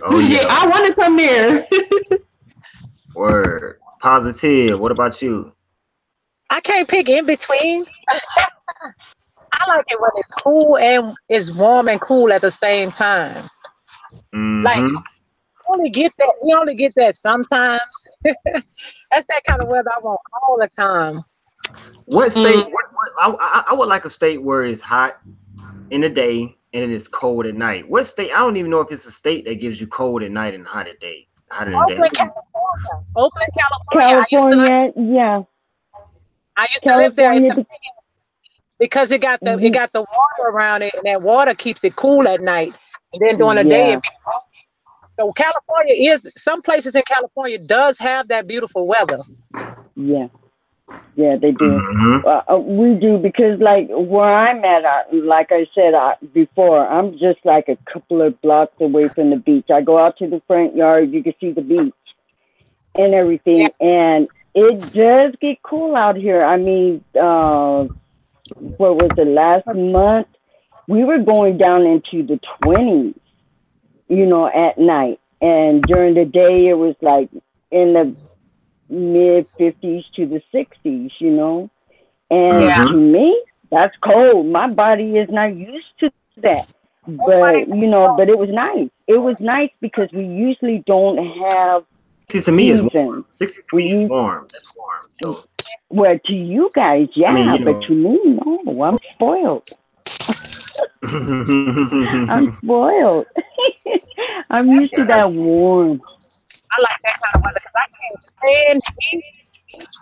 [SPEAKER 1] Oh
[SPEAKER 5] yeah, I want to come there.
[SPEAKER 1] Word. Positive. What about you?
[SPEAKER 4] I can't pick in between. I like it when it's cool and it's warm and cool at the same time. Like we only get that sometimes. That's that kind of weather I want all the time.
[SPEAKER 1] What state? I would like a state where it's hot in the day and it is cold at night. What state? I don't even know if it's a state that gives you cold at night and hot at day.
[SPEAKER 4] Oakland, California.
[SPEAKER 3] Yeah.
[SPEAKER 4] I used to live there because it got the water around it, and that water keeps it cool at night. And then during the day, So California is, some places in California does have that beautiful weather.
[SPEAKER 3] Yeah. Yeah, they do.
[SPEAKER 1] Mm-hmm.
[SPEAKER 3] We do, because like where I'm at, like I said before, I'm just like a couple of blocks away from the beach. I go out to the front yard, you can see the beach and everything, and it does get cool out here. I mean, what was it, last month? We were going down into the 20s, you know, at night, and during the day it was like in the mid 50s to the 60s, you know. And
[SPEAKER 4] Yeah.
[SPEAKER 3] to me, that's cold. My body is not used to that. But, you know, but it was nice. It was nice because we usually don't have
[SPEAKER 1] 60 to me is warm.
[SPEAKER 3] seasons.
[SPEAKER 1] 60 to me is warm. That's warm. So,
[SPEAKER 3] Well, to you guys, yeah,
[SPEAKER 1] I mean, you
[SPEAKER 3] but
[SPEAKER 1] know.
[SPEAKER 3] to me, no. I'm spoiled. I'm spoiled. I'm used to that warm.
[SPEAKER 4] I like that kind of weather because I can't stand heat,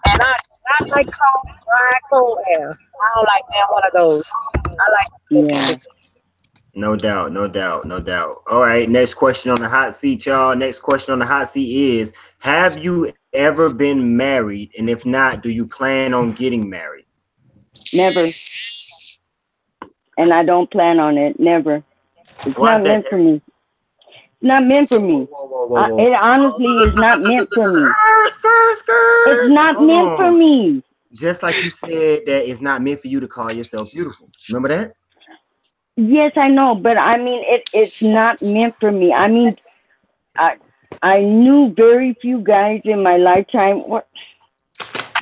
[SPEAKER 4] and I do not like cold, dry, cold air. I don't like that one of those. I like
[SPEAKER 3] Yeah.
[SPEAKER 1] No doubt, no doubt, no doubt. All right, next question on the hot seat, y'all. Next question on the hot seat is, have you ever been married? And if not, do you plan on getting married?
[SPEAKER 3] Never. And I don't plan on it. Never. It's
[SPEAKER 1] Why
[SPEAKER 3] not
[SPEAKER 1] is that,
[SPEAKER 3] meant for
[SPEAKER 1] Terry?
[SPEAKER 3] me. It's not meant for me.
[SPEAKER 1] Whoa.
[SPEAKER 3] It honestly is not meant for me.
[SPEAKER 1] Skirt.
[SPEAKER 3] It's not
[SPEAKER 1] Hold
[SPEAKER 3] meant for
[SPEAKER 1] on.
[SPEAKER 3] me.
[SPEAKER 1] Just like you said that it's not meant for you to call yourself beautiful. Remember that?
[SPEAKER 3] Yes, I know, but I mean, it's not meant for me. I mean, I knew very few guys in my lifetime,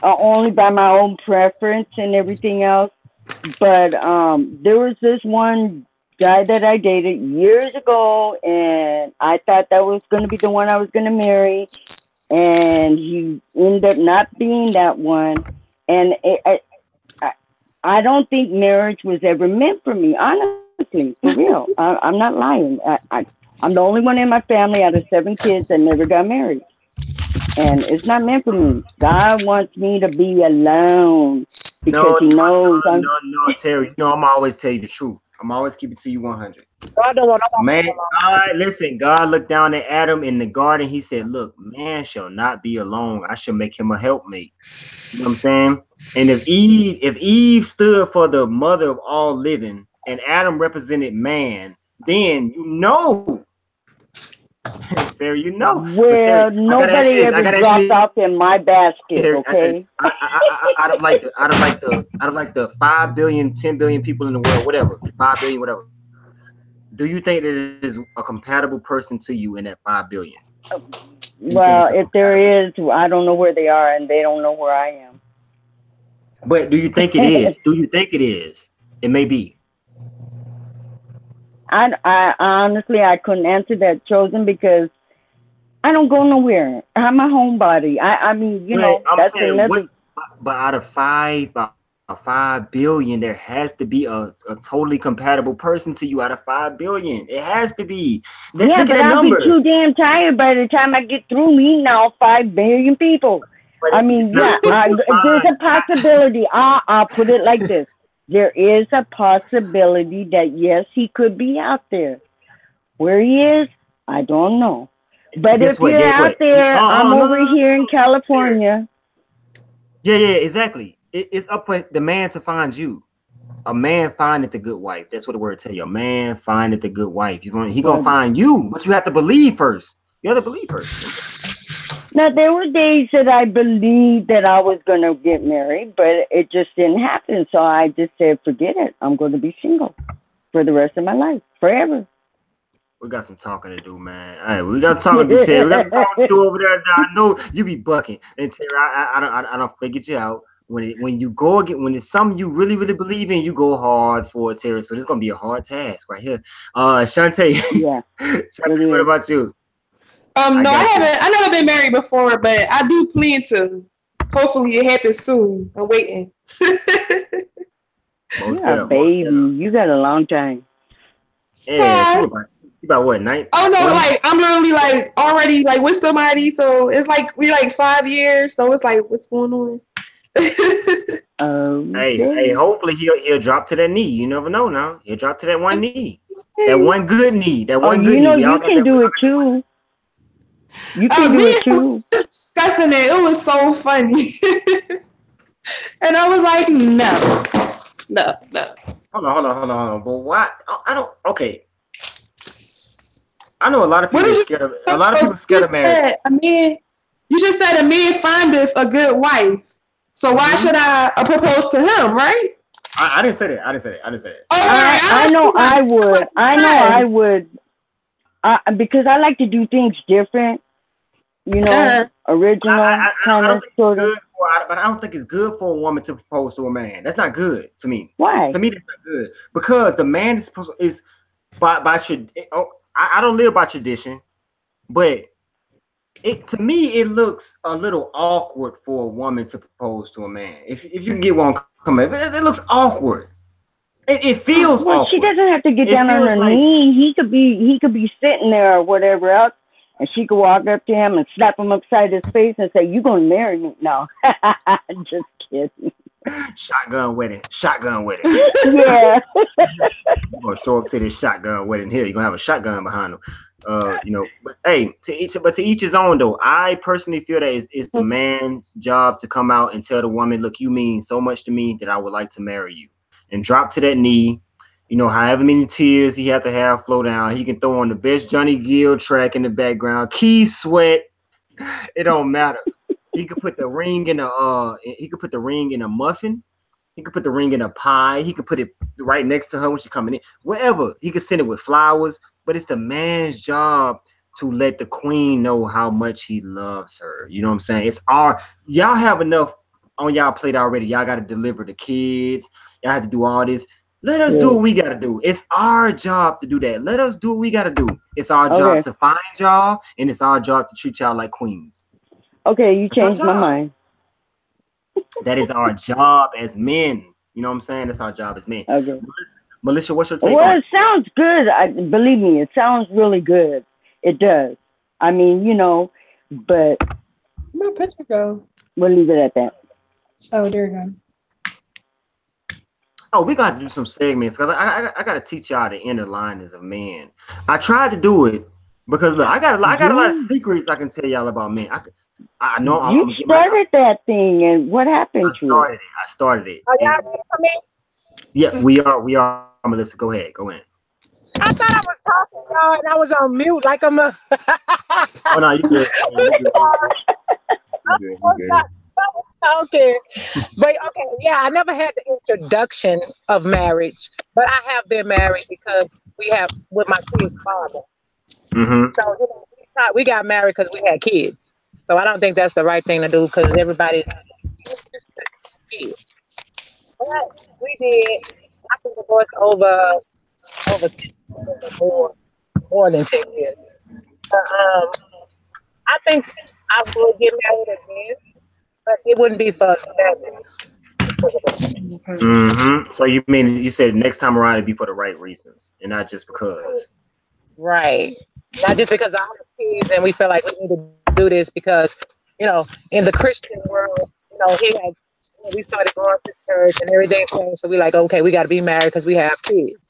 [SPEAKER 3] only by my own preference and everything else. But there was this one guy that I dated years ago, and I thought that was going to be the one I was going to marry, and he ended up not being that one. And I don't think marriage was ever meant for me, honestly, for real. I'm not lying. I'm the only one in my family out of 7 kids that never got married. And it's not meant for me. God wants me to be alone because
[SPEAKER 1] No,
[SPEAKER 3] he knows I'm.
[SPEAKER 1] Terry. No, I'm always tell you the truth. I'm always keep it to you 100.
[SPEAKER 4] I don't want
[SPEAKER 1] Man, God, listen, God looked down at Adam in the garden. He said, look, man shall not be alone. I shall make him a helpmate. You know what I'm saying? And if Eve stood for the mother of all living and Adam represented man, then you know, Terry, you know. But Terry,
[SPEAKER 3] Well, nobody ever dropped off in my basket,
[SPEAKER 1] Terry,
[SPEAKER 3] okay?
[SPEAKER 1] out of like the 5 billion, 10 billion people in the world, whatever, 5 billion, whatever. Do you think that it is a compatible person to you in that 5 billion?
[SPEAKER 3] Well, if there is, I don't know where they are, and they don't know where I am.
[SPEAKER 1] But do you think it is? Do you think it is? It may be.
[SPEAKER 3] I honestly, I couldn't answer that, Chosen, because I don't go nowhere. I'm a homebody. I mean, you know,
[SPEAKER 1] I'm
[SPEAKER 3] that's
[SPEAKER 1] saying,
[SPEAKER 3] another.
[SPEAKER 1] but out of 5 billion, there has to be a totally compatible person to you out of 5 billion. It has to be.
[SPEAKER 3] Yeah,
[SPEAKER 1] look
[SPEAKER 3] but
[SPEAKER 1] at that
[SPEAKER 3] I'll
[SPEAKER 1] number.
[SPEAKER 3] be too damn tired by the time I get through meeting all 5 billion people.
[SPEAKER 1] But
[SPEAKER 3] I mean, yeah, there's a possibility. I'll put it like this. There is a possibility that, yes, he could be out there. Where he is, I don't know. But if you're out there, I'm over here in California.
[SPEAKER 1] Yeah, exactly. It's up for the man to find you. A man findeth the good wife. That's what the word tell you. A man findeth the good wife. He gonna find you, but you have to believe first. You have to believe first.
[SPEAKER 3] Now, there were days that I believed that I was going to get married, but it just didn't happen. So I just said, forget it. I'm going to be single for the rest of my life, forever.
[SPEAKER 1] We got some talking to do, man. All right, we got to talk to do, Terry. We got to talk to do over there. I know you be bucking, and Terry, I don't figure you out. When you go again, when it's something you really believe in, you go hard for it, Terry. So this is gonna be a hard task right here. Shantae.
[SPEAKER 3] Yeah.
[SPEAKER 1] Shantae, what about you?
[SPEAKER 5] No, I haven't. I never been married before, but I do plan to. Hopefully, it happens soon. I'm waiting.
[SPEAKER 3] Baby, you got a long time.
[SPEAKER 1] Yeah, you about what, 9?
[SPEAKER 5] Oh no, like I'm literally like already like with somebody, so it's like we like 5 years, so it's like what's going on?
[SPEAKER 1] Hey, hopefully he'll drop to that knee. You never know now. He'll drop to that one knee. That one good knee. That one good knee.
[SPEAKER 3] You can do it too. You can do it too.
[SPEAKER 5] Was just discussing it. It was so funny. And I was like, no.
[SPEAKER 1] Hold on. But why? I don't. Okay. I know a lot of people scared of. A lot of people scared of marriage.
[SPEAKER 5] You just said a man findeth a good wife. So why should I propose to him, right?
[SPEAKER 1] I didn't say that.
[SPEAKER 3] I know I would. Because I like to do things different. You know, original kind of sort of.
[SPEAKER 1] But I don't think it's good for a woman to propose to a man. That's not good to me.
[SPEAKER 3] Why?
[SPEAKER 1] To me, that's not good because the man is supposed by I don't live by tradition, but to me it looks a little awkward for a woman to propose to a man. If you can get one come in, it looks awkward. It feels awkward.
[SPEAKER 3] She doesn't have to get down on her knee. He could be sitting there or whatever else. And she could walk up to him and slap him upside his face and say, "You gonna marry me?" No, just kidding.
[SPEAKER 1] Shotgun wedding.
[SPEAKER 3] Yeah.
[SPEAKER 1] You're gonna show up to this shotgun wedding here. You're gonna have a shotgun behind him. But hey, to each his own though. I personally feel that it's the man's job to come out and tell the woman, "Look, you mean so much to me that I would like to marry you," and drop to that knee. However many tears he have to have flow down. He can throw on the best Johnny Gill track in the background. Key Sweat. It don't matter. He could put the ring in a muffin. He could put the ring in a pie. He could put it right next to her when she's coming in. Wherever. He could send it with flowers. But it's the man's job to let the queen know how much he loves her. You know what I'm saying? Y'all have enough on y'all plate already. Y'all got to deliver the kids. Y'all have to do all this. Let us do what we got to do. It's our job to do that. Let us do what we got to do. It's our job to find y'all, and it's our job to treat y'all like queens.
[SPEAKER 3] Okay, you changed my mind.
[SPEAKER 1] That is our job as men. You know what I'm saying? That's our job as men.
[SPEAKER 3] Okay.
[SPEAKER 1] Melissa, what's your take
[SPEAKER 3] on it?
[SPEAKER 1] Well,
[SPEAKER 3] it sounds good. Believe me, it sounds really good. It does. I mean, but...
[SPEAKER 5] Where'd my picture go?
[SPEAKER 3] We'll leave it at that.
[SPEAKER 5] Oh, there you go.
[SPEAKER 1] Oh, we got to do some segments because I got to teach y'all the inner linings of men. I tried to do it because look, I got a lot of secrets I can tell y'all about men. I know
[SPEAKER 3] you started that thing, and what happened to it?
[SPEAKER 1] I started it.
[SPEAKER 4] Are y'all ready for me?
[SPEAKER 1] Yeah, we are. Melissa, go ahead.
[SPEAKER 4] I thought I was talking, y'all, and I was on mute like I'm a.
[SPEAKER 1] Oh no, you good.
[SPEAKER 4] Okay, but okay, yeah, I never had the introduction of marriage, but I have been married because we have with my kid's father. So we got married because we had kids. So I don't think that's the right thing to do because everybody's kids. But we did. I've been divorced over more than 10 years. I think I would get married again. But it wouldn't be for
[SPEAKER 1] So you said next time around it'd be for the right reasons and not just because.
[SPEAKER 4] Right. Not just because I have kids and we feel like we need to do this because, in the Christian world, we started going to church and everything. So we like, okay, we got to be married because we have kids.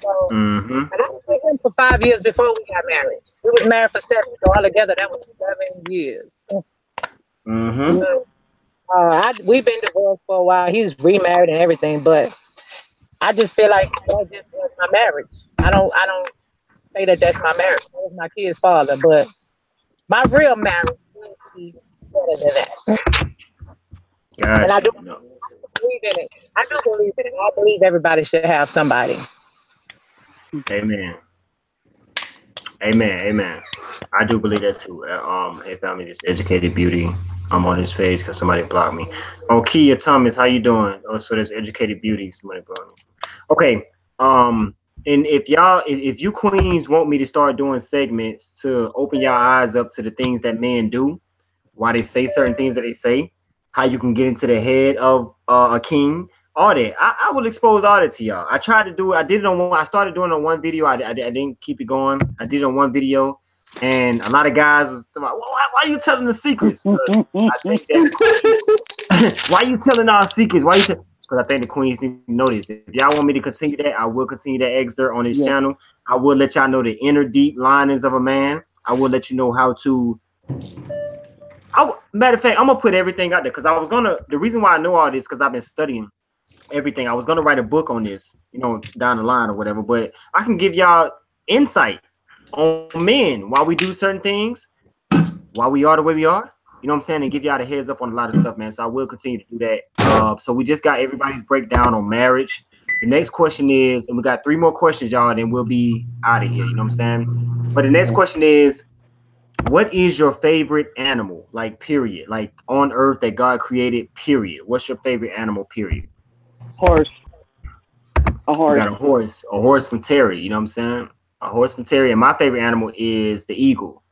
[SPEAKER 4] So, and I was with him for 5 years before we got married. We was married for 7, so altogether that was 7 years. We've been divorced for a while. He's remarried and everything, but I just feel like that just was my marriage. I don't say that that's my marriage. That was my kid's father, but my real marriage would be better than that.
[SPEAKER 1] Gosh,
[SPEAKER 4] and I do believe in it. I believe everybody should have somebody.
[SPEAKER 1] Amen. I do believe that too. Hey family, this Educated Beauty. I'm on this page because somebody blocked me. Oh, Kia Thomas, how you doing? Oh, so there's Educated Beauty. Somebody blocked me. Okay. And if you queens want me to start doing segments to open your eyes up to the things that men do, why they say certain things that they say, how you can get into the head of a king, all that. I will expose all that to y'all. I tried to do it. I did it on one. I started doing it on one video. I didn't keep it going. I did it on one video. And a lot of guys was like, why are you telling the secrets? I think that, why are you telling our secrets? Because I think the queens need to know this. If y'all want me to continue that, I will continue that excerpt on this channel. I will let y'all know the inner deep linings of a man. I will let you know how to. Matter of fact, I'm gonna put everything out there because I was gonna. The reason why I know all this because I've been studying everything. I was gonna write a book on this, you know, down the line or whatever. But I can give y'all insight on men why we do certain things, why we are the way we are. You know what I'm saying? And give y'all the heads up on a lot of stuff, man. So I will continue to do that. So we just got everybody's breakdown on marriage. The next question is, and we got 3 more questions, y'all, then we'll be out of here. You know what I'm saying? But the next question is, what is your favorite animal? Like, period. Like on earth that God created, period. What's your favorite animal, period?
[SPEAKER 3] Horse. A horse.
[SPEAKER 1] You got a horse from Terry, you know what I'm saying? A horse from Terry. And my favorite animal is the eagle.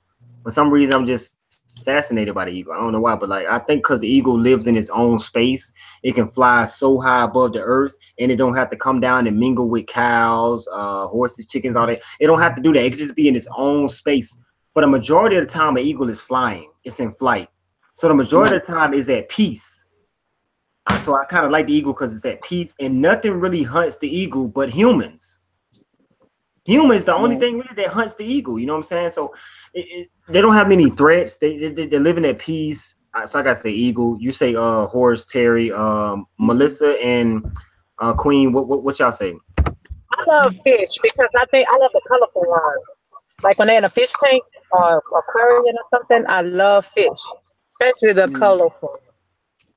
[SPEAKER 1] For some reason, I'm just fascinated by the eagle. I don't know why, but like I think because the eagle lives in its own space, it can fly so high above the earth, and it don't have to come down and mingle with cows, horses, chickens, all that. It don't have to do that. It can just be in its own space. But a majority of the time, an eagle is flying. It's in flight. So the majority of the time is at peace. So I kind of like the eagle because it's at peace, and nothing really hunts the eagle but humans. Humans, the only thing really that hunts the eagle. You know what I'm saying? So they don't have many threats. They're living at peace. So I gotta say eagle. You say horse, Terry, Melissa, and Queen. What y'all say?
[SPEAKER 4] I love fish because I love the colorful ones. Like when they're in a fish tank or aquarium or something, I love fish, especially the colorful.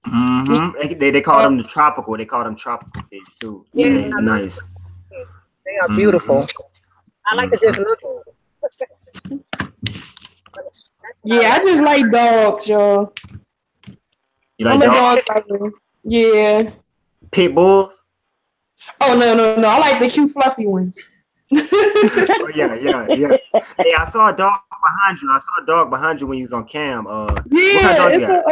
[SPEAKER 1] They call them the tropical. They call them tropical fish too.
[SPEAKER 4] Yeah,
[SPEAKER 1] They're nice.
[SPEAKER 4] they are beautiful. I like to just look at them.
[SPEAKER 5] Yeah, I just like dogs, y'all.
[SPEAKER 1] You like
[SPEAKER 5] I'm a
[SPEAKER 1] dogs?
[SPEAKER 5] dog lover. Yeah.
[SPEAKER 1] Pit bulls?
[SPEAKER 5] Oh no. I like the cute fluffy ones.
[SPEAKER 1] Oh, yeah. Hey, I saw a dog behind you. I saw a dog behind you when you was on cam. What kind of dog you got?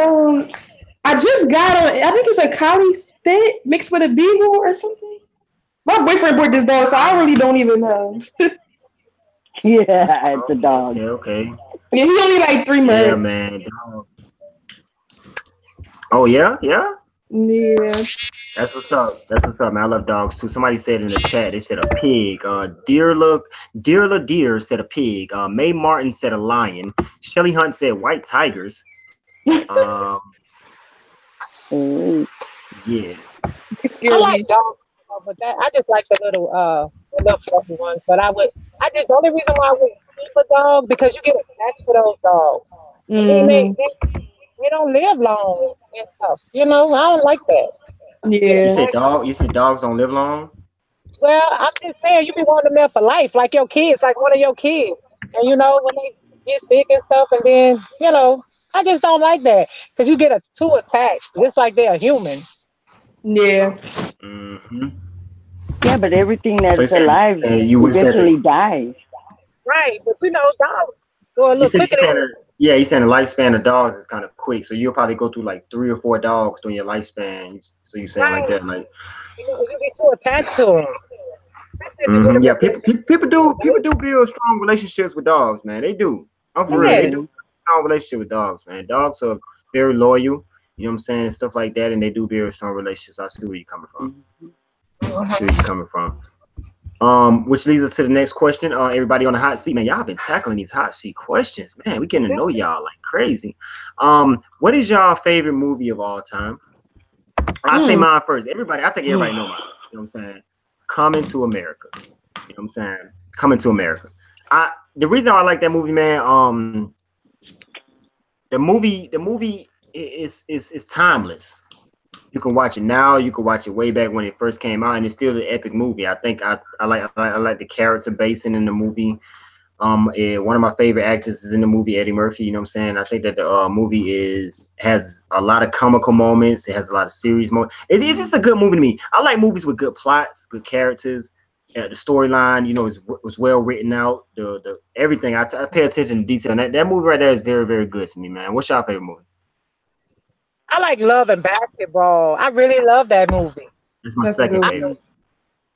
[SPEAKER 5] I just got I think it's a collie spit mixed with a beagle or something. My boyfriend bought this dog, so I really don't even know.
[SPEAKER 3] Yeah, it's a dog.
[SPEAKER 1] Okay.
[SPEAKER 5] Yeah, he only like 3 months.
[SPEAKER 1] Yeah, man. Dog. Oh yeah.
[SPEAKER 5] Yeah.
[SPEAKER 1] That's what's up, man. I love dogs too. Somebody said in the chat, they said a pig. Dear said a pig. Mae Martin said a lion. Shelly Hunt said white tigers. Yeah.
[SPEAKER 4] I like dogs, but I just like the little fluffy ones. But the only reason why I would keep a dog because you get attached to those dogs. I mean, they don't live long and stuff. You know, I don't like that.
[SPEAKER 5] Yeah.
[SPEAKER 1] You said dogs don't live long?
[SPEAKER 4] Well, I'm just saying you be wanting them there for life, like your kids, like one of your kids. And you know, when they get sick and stuff, and then, you know, I just don't like that. Because you get too attached, just like they're human.
[SPEAKER 5] Yeah.
[SPEAKER 3] Yeah, but everything that's alive eventually dies.
[SPEAKER 4] Right, but you know, dogs go a little quicker.
[SPEAKER 1] Yeah, he's saying the lifespan of dogs is kind of quick, so you'll probably go through like 3 or 4 dogs during your lifespan. So you're saying like that, like
[SPEAKER 4] you get too attached to them.
[SPEAKER 1] Yeah, people do build strong relationships with dogs, man. They do. I'm for real. They do strong relationship with dogs, man. Dogs are very loyal. You know what I'm saying, and stuff like that, and they do build strong relationships. I see where you're coming from. Which leads us to the next question. Everybody on the hot seat, man. Y'all been tackling these hot seat questions, man. We getting to know y'all like crazy. What is y'all favorite movie of all time? I'll say mine first. I think everybody know mine. You know what I'm saying? Coming to America. You know what I'm saying? Coming to America. The reason I like that movie, man. The movie is timeless. You can watch it now. You can watch it way back when it first came out, and it's still an epic movie. I think I like the character basing in the movie. One of my favorite actors is in the movie, Eddie Murphy. You know what I'm saying? I think that the movie has a lot of comical moments. It has a lot of serious moments. It's just a good movie to me. I like movies with good plots, good characters. The storyline, you know, was well written out. The everything. I pay attention to detail. And that movie right there is very, very good to me, man. What's your favorite movie?
[SPEAKER 4] I like Love and Basketball. I really love that movie.
[SPEAKER 1] It's my second favorite.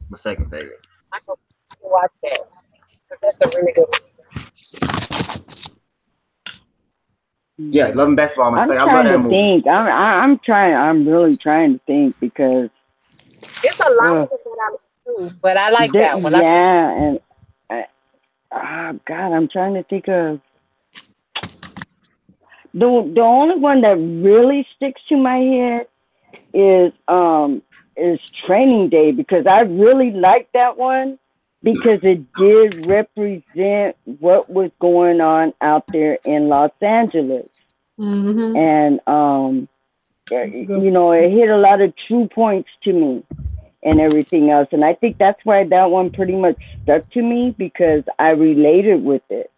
[SPEAKER 1] My second favorite.
[SPEAKER 4] I can watch that. That's a really good movie.
[SPEAKER 1] Yeah, Love and Basketball. I love that movie.
[SPEAKER 3] Think. I'm really trying to think because
[SPEAKER 4] it's a lot of that too, but I like that one.
[SPEAKER 3] Yeah, and God, I'm trying to think of. The only one that really sticks to my head is Training Day, because I really like that one because it did represent what was going on out there in Los Angeles.
[SPEAKER 5] Mm-hmm.
[SPEAKER 3] And you know, it hit a lot of true points to me and everything else. And I think that's why that one pretty much stuck to me, because I related with it.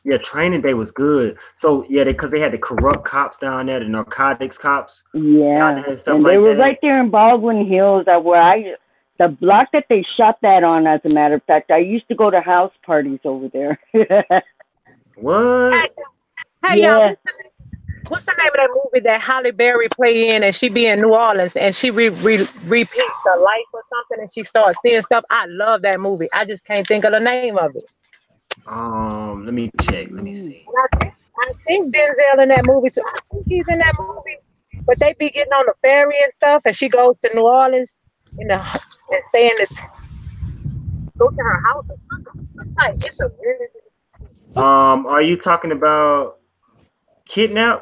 [SPEAKER 1] Yeah, Training Day was good. So yeah, because they had the corrupt cops down there, the narcotics cops down
[SPEAKER 3] Yeah,
[SPEAKER 1] there and stuff
[SPEAKER 3] and they
[SPEAKER 1] like
[SPEAKER 3] were
[SPEAKER 1] that.
[SPEAKER 3] right there in Baldwin Hills, the block that they shot that on. As a matter of fact, I used to go to house parties over there.
[SPEAKER 1] What?
[SPEAKER 4] Hey, y'all,
[SPEAKER 3] Yeah.
[SPEAKER 4] what's the name of that movie that Halle Berry play in, and she be in New Orleans and she repeats her life or something, and she starts seeing stuff? I love that movie. I just can't think of the name of it.
[SPEAKER 1] Let me check. Let me see.
[SPEAKER 4] And I think Denzel in that movie too. I think he's in that movie. But they be getting on the ferry and stuff, and she goes to New Orleans and stay in this, go to her house or something. It's a really
[SPEAKER 1] Are you talking about Kidnap?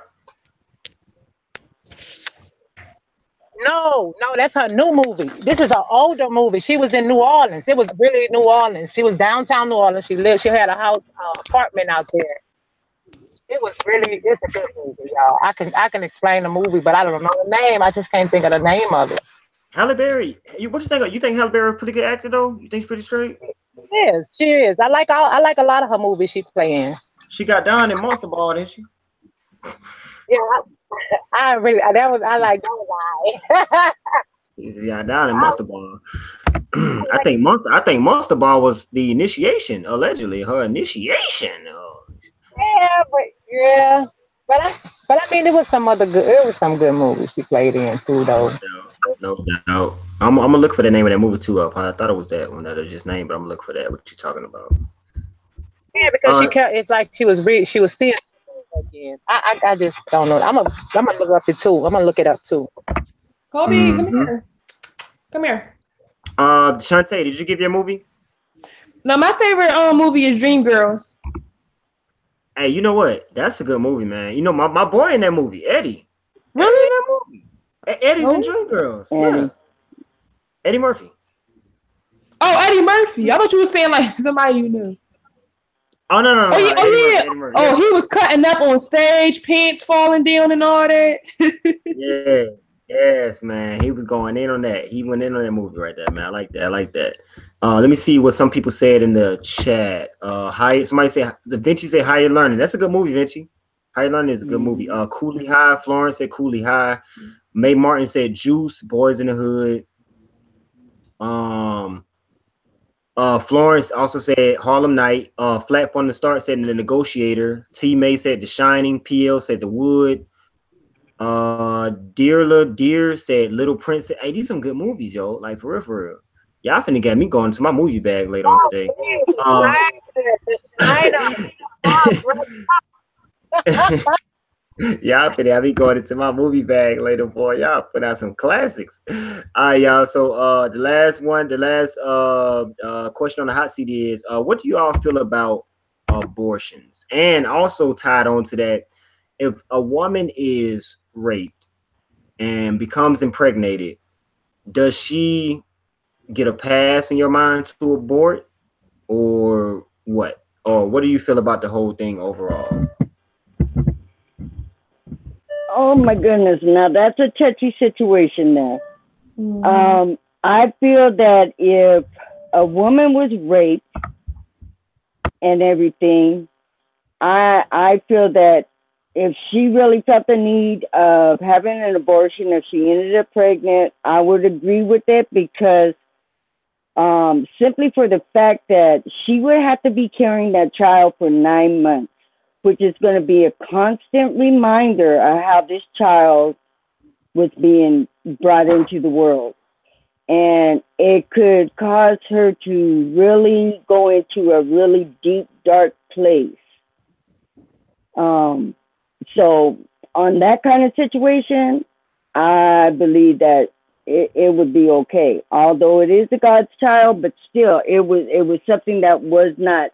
[SPEAKER 4] no, that's her new movie. This is an older movie. She was in New Orleans. It was really New Orleans. She was downtown New Orleans. She had a house, apartment out there. It's a good movie, y'all. I can explain the movie, but I don't know the name. I just can't think of the name of it.
[SPEAKER 1] Halle Berry. What you think? You think Halle Berry a pretty good actor though? You think she's pretty straight?
[SPEAKER 4] She is. I like a lot of her movies she playing.
[SPEAKER 1] She got down in Monster Ball, didn't she?
[SPEAKER 4] Yeah, I really I like that was
[SPEAKER 1] Yeah, down in Monster Ball. I think Monster Ball was the initiation, allegedly her initiation.
[SPEAKER 4] yeah, yeah. But I mean, it was some good movies she played in too, though.
[SPEAKER 1] No doubt. I'm gonna look for the name of that movie too. Up, I thought it was that one that I just named, but I'm gonna look for that. What you talking about?
[SPEAKER 4] Yeah, because it's like she was seeing again. I just don't know. I'm gonna look up it too. I'm gonna look it up too.
[SPEAKER 5] Kobe, come here. Come here.
[SPEAKER 1] Shantae, did you give your movie?
[SPEAKER 5] No, my favorite movie is Dreamgirls.
[SPEAKER 1] Hey, you know what? That's a good movie, man. You know my boy in that movie, Eddie.
[SPEAKER 5] Really?
[SPEAKER 1] Eddie in that movie. Eddie's in Dreamgirls.
[SPEAKER 3] Eddie.
[SPEAKER 1] Yeah. Eddie Murphy.
[SPEAKER 5] Oh, Eddie Murphy. I thought you were saying like somebody you knew.
[SPEAKER 1] Oh no.
[SPEAKER 5] Oh yeah.
[SPEAKER 1] Eddie Murphy,
[SPEAKER 5] Oh,
[SPEAKER 1] yeah.
[SPEAKER 5] he was cutting up on stage, pants falling down and all that.
[SPEAKER 1] Yeah. Yes, man. He was going in on that. He went in on that movie right there, man. I like that. Let me see what some people said in the chat. Somebody said the Vinci said Higher Learning. That's a good movie, Vinci. Higher Learning is a good movie. Cooley High. Florence said Cooley High. Mae Martin said Juice. Boys in the Hood. Florence also said Harlem Night. Flat from the Start said The Negotiator. T May said The Shining. PL said The Wood. Dear said Little Prince. Hey, these some good movies, yo. Like for real. Y'all finna get me going to my movie bag later on today. Y'all finna have me going into my movie bag later, boy. Y'all put out some classics. All right, y'all. So the last question on the hot seat is what do you all feel about abortions? And also tied on to that, if a woman is raped and becomes impregnated, does she get a pass in your mind to abort, or what? Or what do you feel about the whole thing overall?
[SPEAKER 3] Oh my goodness! Now that's a touchy situation. There, I feel that if a woman was raped and everything, I feel that if she really felt the need of having an abortion, if she ended up pregnant, I would agree with it, because simply for the fact that she would have to be carrying that child for 9 months, which is going to be a constant reminder of how this child was being brought into the world. And it could cause her to really go into a really deep, dark place. So on that kind of situation, I believe that it would be okay. Although it is a God's child, but still, it was something that was not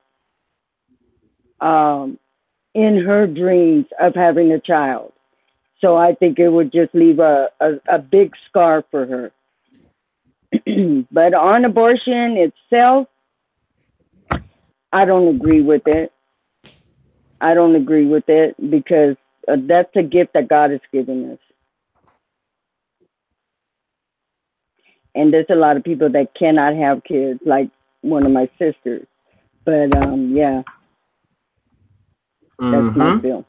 [SPEAKER 3] in her dreams of having a child. So I think it would just leave a big scar for her. But on abortion itself, I don't agree with it. I don't agree with it because that's a gift that God has given us. And there's a lot of people that cannot have kids, like one of my sisters. But yeah, that's my feel.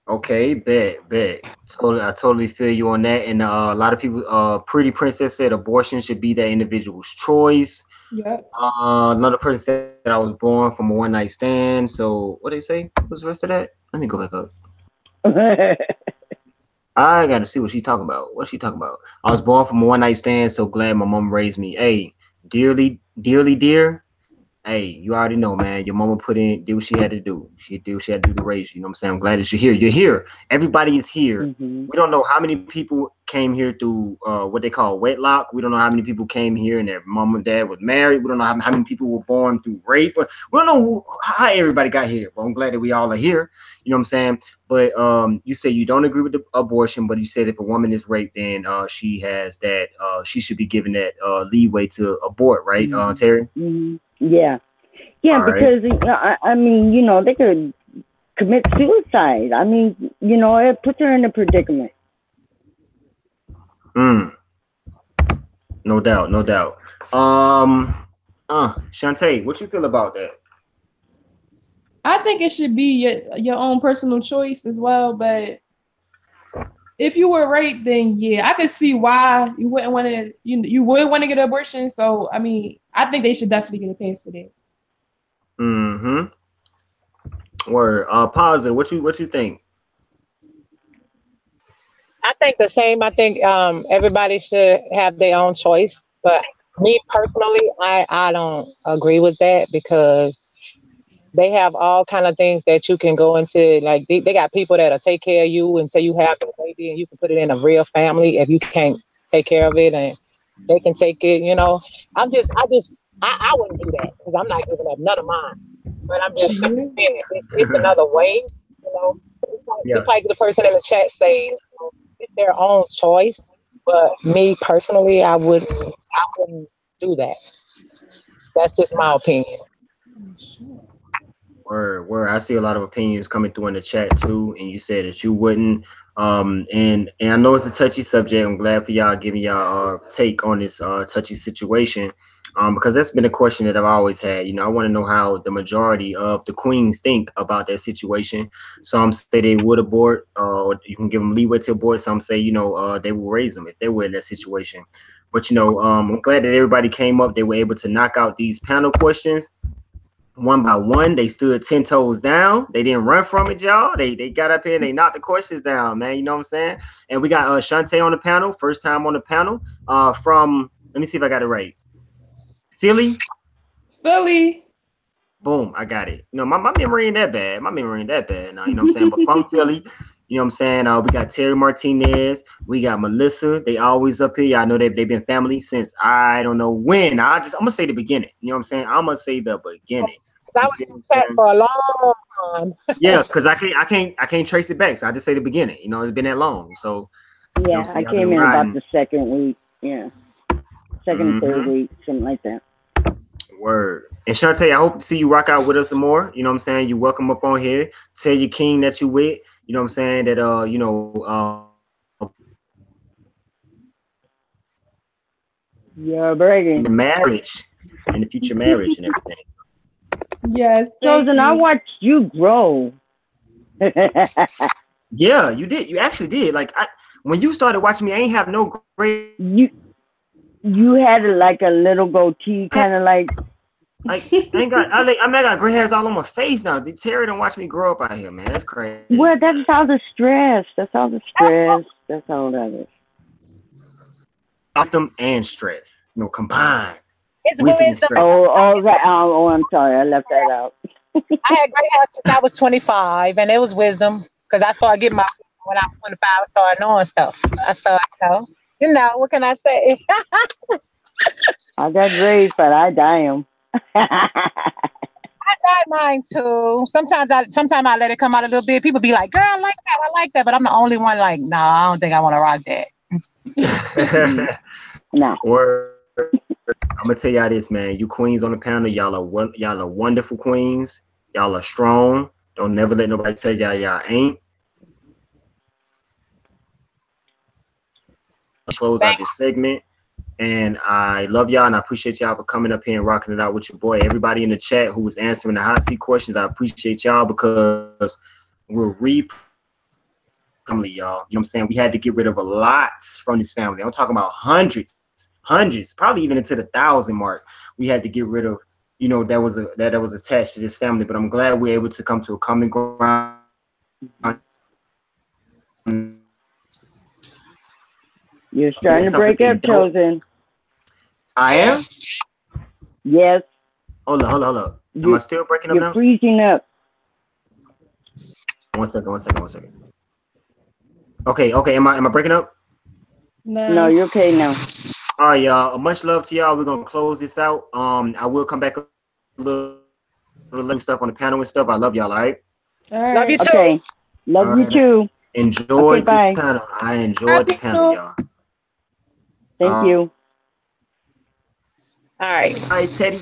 [SPEAKER 1] Okay, bet. I totally feel you on that. And a lot of people, Pretty Princess said abortion should be that individual's choice.
[SPEAKER 5] Yeah.
[SPEAKER 1] Another person said I was born from a one night stand. So what they say? What's the rest of that? Let me go back up. I got to see what she talking about. What's she talking about? I was born from a one night stand. So glad my mom raised me. Hey, dearly, dear. Hey, you already know, man. Your mama did what she had to do. She did what she had to do to raise you. You know what I'm saying? I'm glad that you're here. You're here. Everybody is here. We don't know how many people came here through what they call wedlock. We don't know how many people came here and their mom and dad was married. We don't know how many people were born through rape. We don't know how everybody got here. But I'm glad that we all are here. You know what I'm saying? But you say you don't agree with the abortion, but you said if a woman is raped, then she has that. She should be given that leeway to abort, right, Terry?
[SPEAKER 3] Yeah, because I mean, you know, they could commit suicide. I mean, you know, it puts her in a predicament.
[SPEAKER 1] No doubt. Shantae, what you feel about that?
[SPEAKER 5] I think it should be your own personal choice as well, but if you were raped, then yeah, I could see why you wouldn't want to. You would want to get an abortion. So I mean, I think they should definitely get a pass for that.
[SPEAKER 1] Word. Positive. What you think?
[SPEAKER 4] I think the same. I think everybody should have their own choice. But me personally, I don't agree with that because they have all kind of things that you can go into. Like they got people that'll take care of you until you have a baby, and you can put it in a real family if you can't take care of it, and they can take it. You know, I wouldn't do that because I'm not giving up none of mine. But I'm just saying it's another way. You know, it's like the person in the chat saying, you know, it's their own choice. But me personally, I wouldn't do that. That's just my opinion.
[SPEAKER 1] Word. I see a lot of opinions coming through in the chat too, and you said that you wouldn't. And I know it's a touchy subject. I'm glad for y'all giving y'all take on this touchy situation. Because that's been a question that I've always had. You know, I want to know how the majority of the queens think about that situation. Some say they would abort, or you can give them leeway to abort. Some say, you know, they will raise them if they were in that situation. But you know, I'm glad that everybody came up. They were able to knock out these panel questions. One by one, they stood 10 toes down. They didn't run from it, y'all. They got up here and they knocked the questions down, man. You know what I'm saying? And we got Shantae on the panel, first time on the panel. From, let me see if I got it right. Philly. Boom, I got it. You know, my memory ain't that bad. My memory ain't that bad now, you know what I'm saying? But from Philly, you know what I'm saying? We got Terry Martinez, we got Melissa. They always up here. Y'all know they've been family since I don't know when. I'm gonna say the beginning. You know what I'm saying? I'm gonna say the beginning.
[SPEAKER 4] I was in chat for a long time.
[SPEAKER 1] Yeah, because I can't trace it back. So I just say the beginning. You know, it's been that long. So
[SPEAKER 3] yeah, you know I came in about the second week. Yeah, second, third week, something like that.
[SPEAKER 1] Word. And Shantae, I hope to see you rock out with us some more. You know what I'm saying? You're welcome up on here. Tell your king that you with. You know what I'm saying? That you know,
[SPEAKER 3] you're bragging.
[SPEAKER 1] The marriage and the future marriage and everything.
[SPEAKER 5] Yes.
[SPEAKER 3] Chosen, I watched you grow.
[SPEAKER 1] Yeah, you did. You actually did. Like when you started watching me, I ain't have no great.
[SPEAKER 3] You had like a little goatee, kind of like.
[SPEAKER 1] I'm not got gray hairs all on my face now. Terry don't watch me grow up out here, man. That's crazy.
[SPEAKER 3] Well, that's all the stress. That's all that is.
[SPEAKER 1] Wisdom and stress, you know, combined.
[SPEAKER 4] It's wisdom.
[SPEAKER 3] Oh, I'm sorry. I left that out.
[SPEAKER 4] I had gray hair since I was 25, and it was wisdom because I started getting my when I was 25. I started knowing stuff. I started, you know, what can I say?
[SPEAKER 3] I got grays, but I dye them.
[SPEAKER 4] got mine too. Sometimes I let it come out a little bit. People be like, "Girl, I like that," but I'm the only one like, "No, I don't think I want to rock that."
[SPEAKER 3] No.
[SPEAKER 1] Word. I'm gonna tell y'all this, man. You queens on the panel, y'all are wonderful queens. Y'all are strong. Don't never let nobody tell y'all ain't. Close out this segment. And I love y'all, and I appreciate y'all for coming up here and rocking it out with your boy. Everybody in the chat who was answering the hot seat questions, I appreciate y'all because we're family, y'all. You know what I'm saying? We had to get rid of a lot from this family. I'm talking about hundreds, probably even into the 1,000 mark. We had to get rid of, you know, that was attached to this family. But I'm glad we're able to come to a common ground.
[SPEAKER 3] You're starting to break up, Chosen.
[SPEAKER 1] I am?
[SPEAKER 3] Yes.
[SPEAKER 1] Hold up. Am I still breaking up now?
[SPEAKER 3] You're freezing up.
[SPEAKER 1] One second. Okay. Am I breaking up?
[SPEAKER 3] No, you're okay now.
[SPEAKER 1] All right, y'all. Much love to y'all. We're gonna close this out. I will come back a little stuff on the panel and stuff. I love y'all. All right.
[SPEAKER 4] Love you too.
[SPEAKER 3] Okay. Love you too.
[SPEAKER 1] Enjoyed this panel. I enjoyed the panel, y'all.
[SPEAKER 3] Thank you.
[SPEAKER 4] All right.
[SPEAKER 1] All right, Teddy.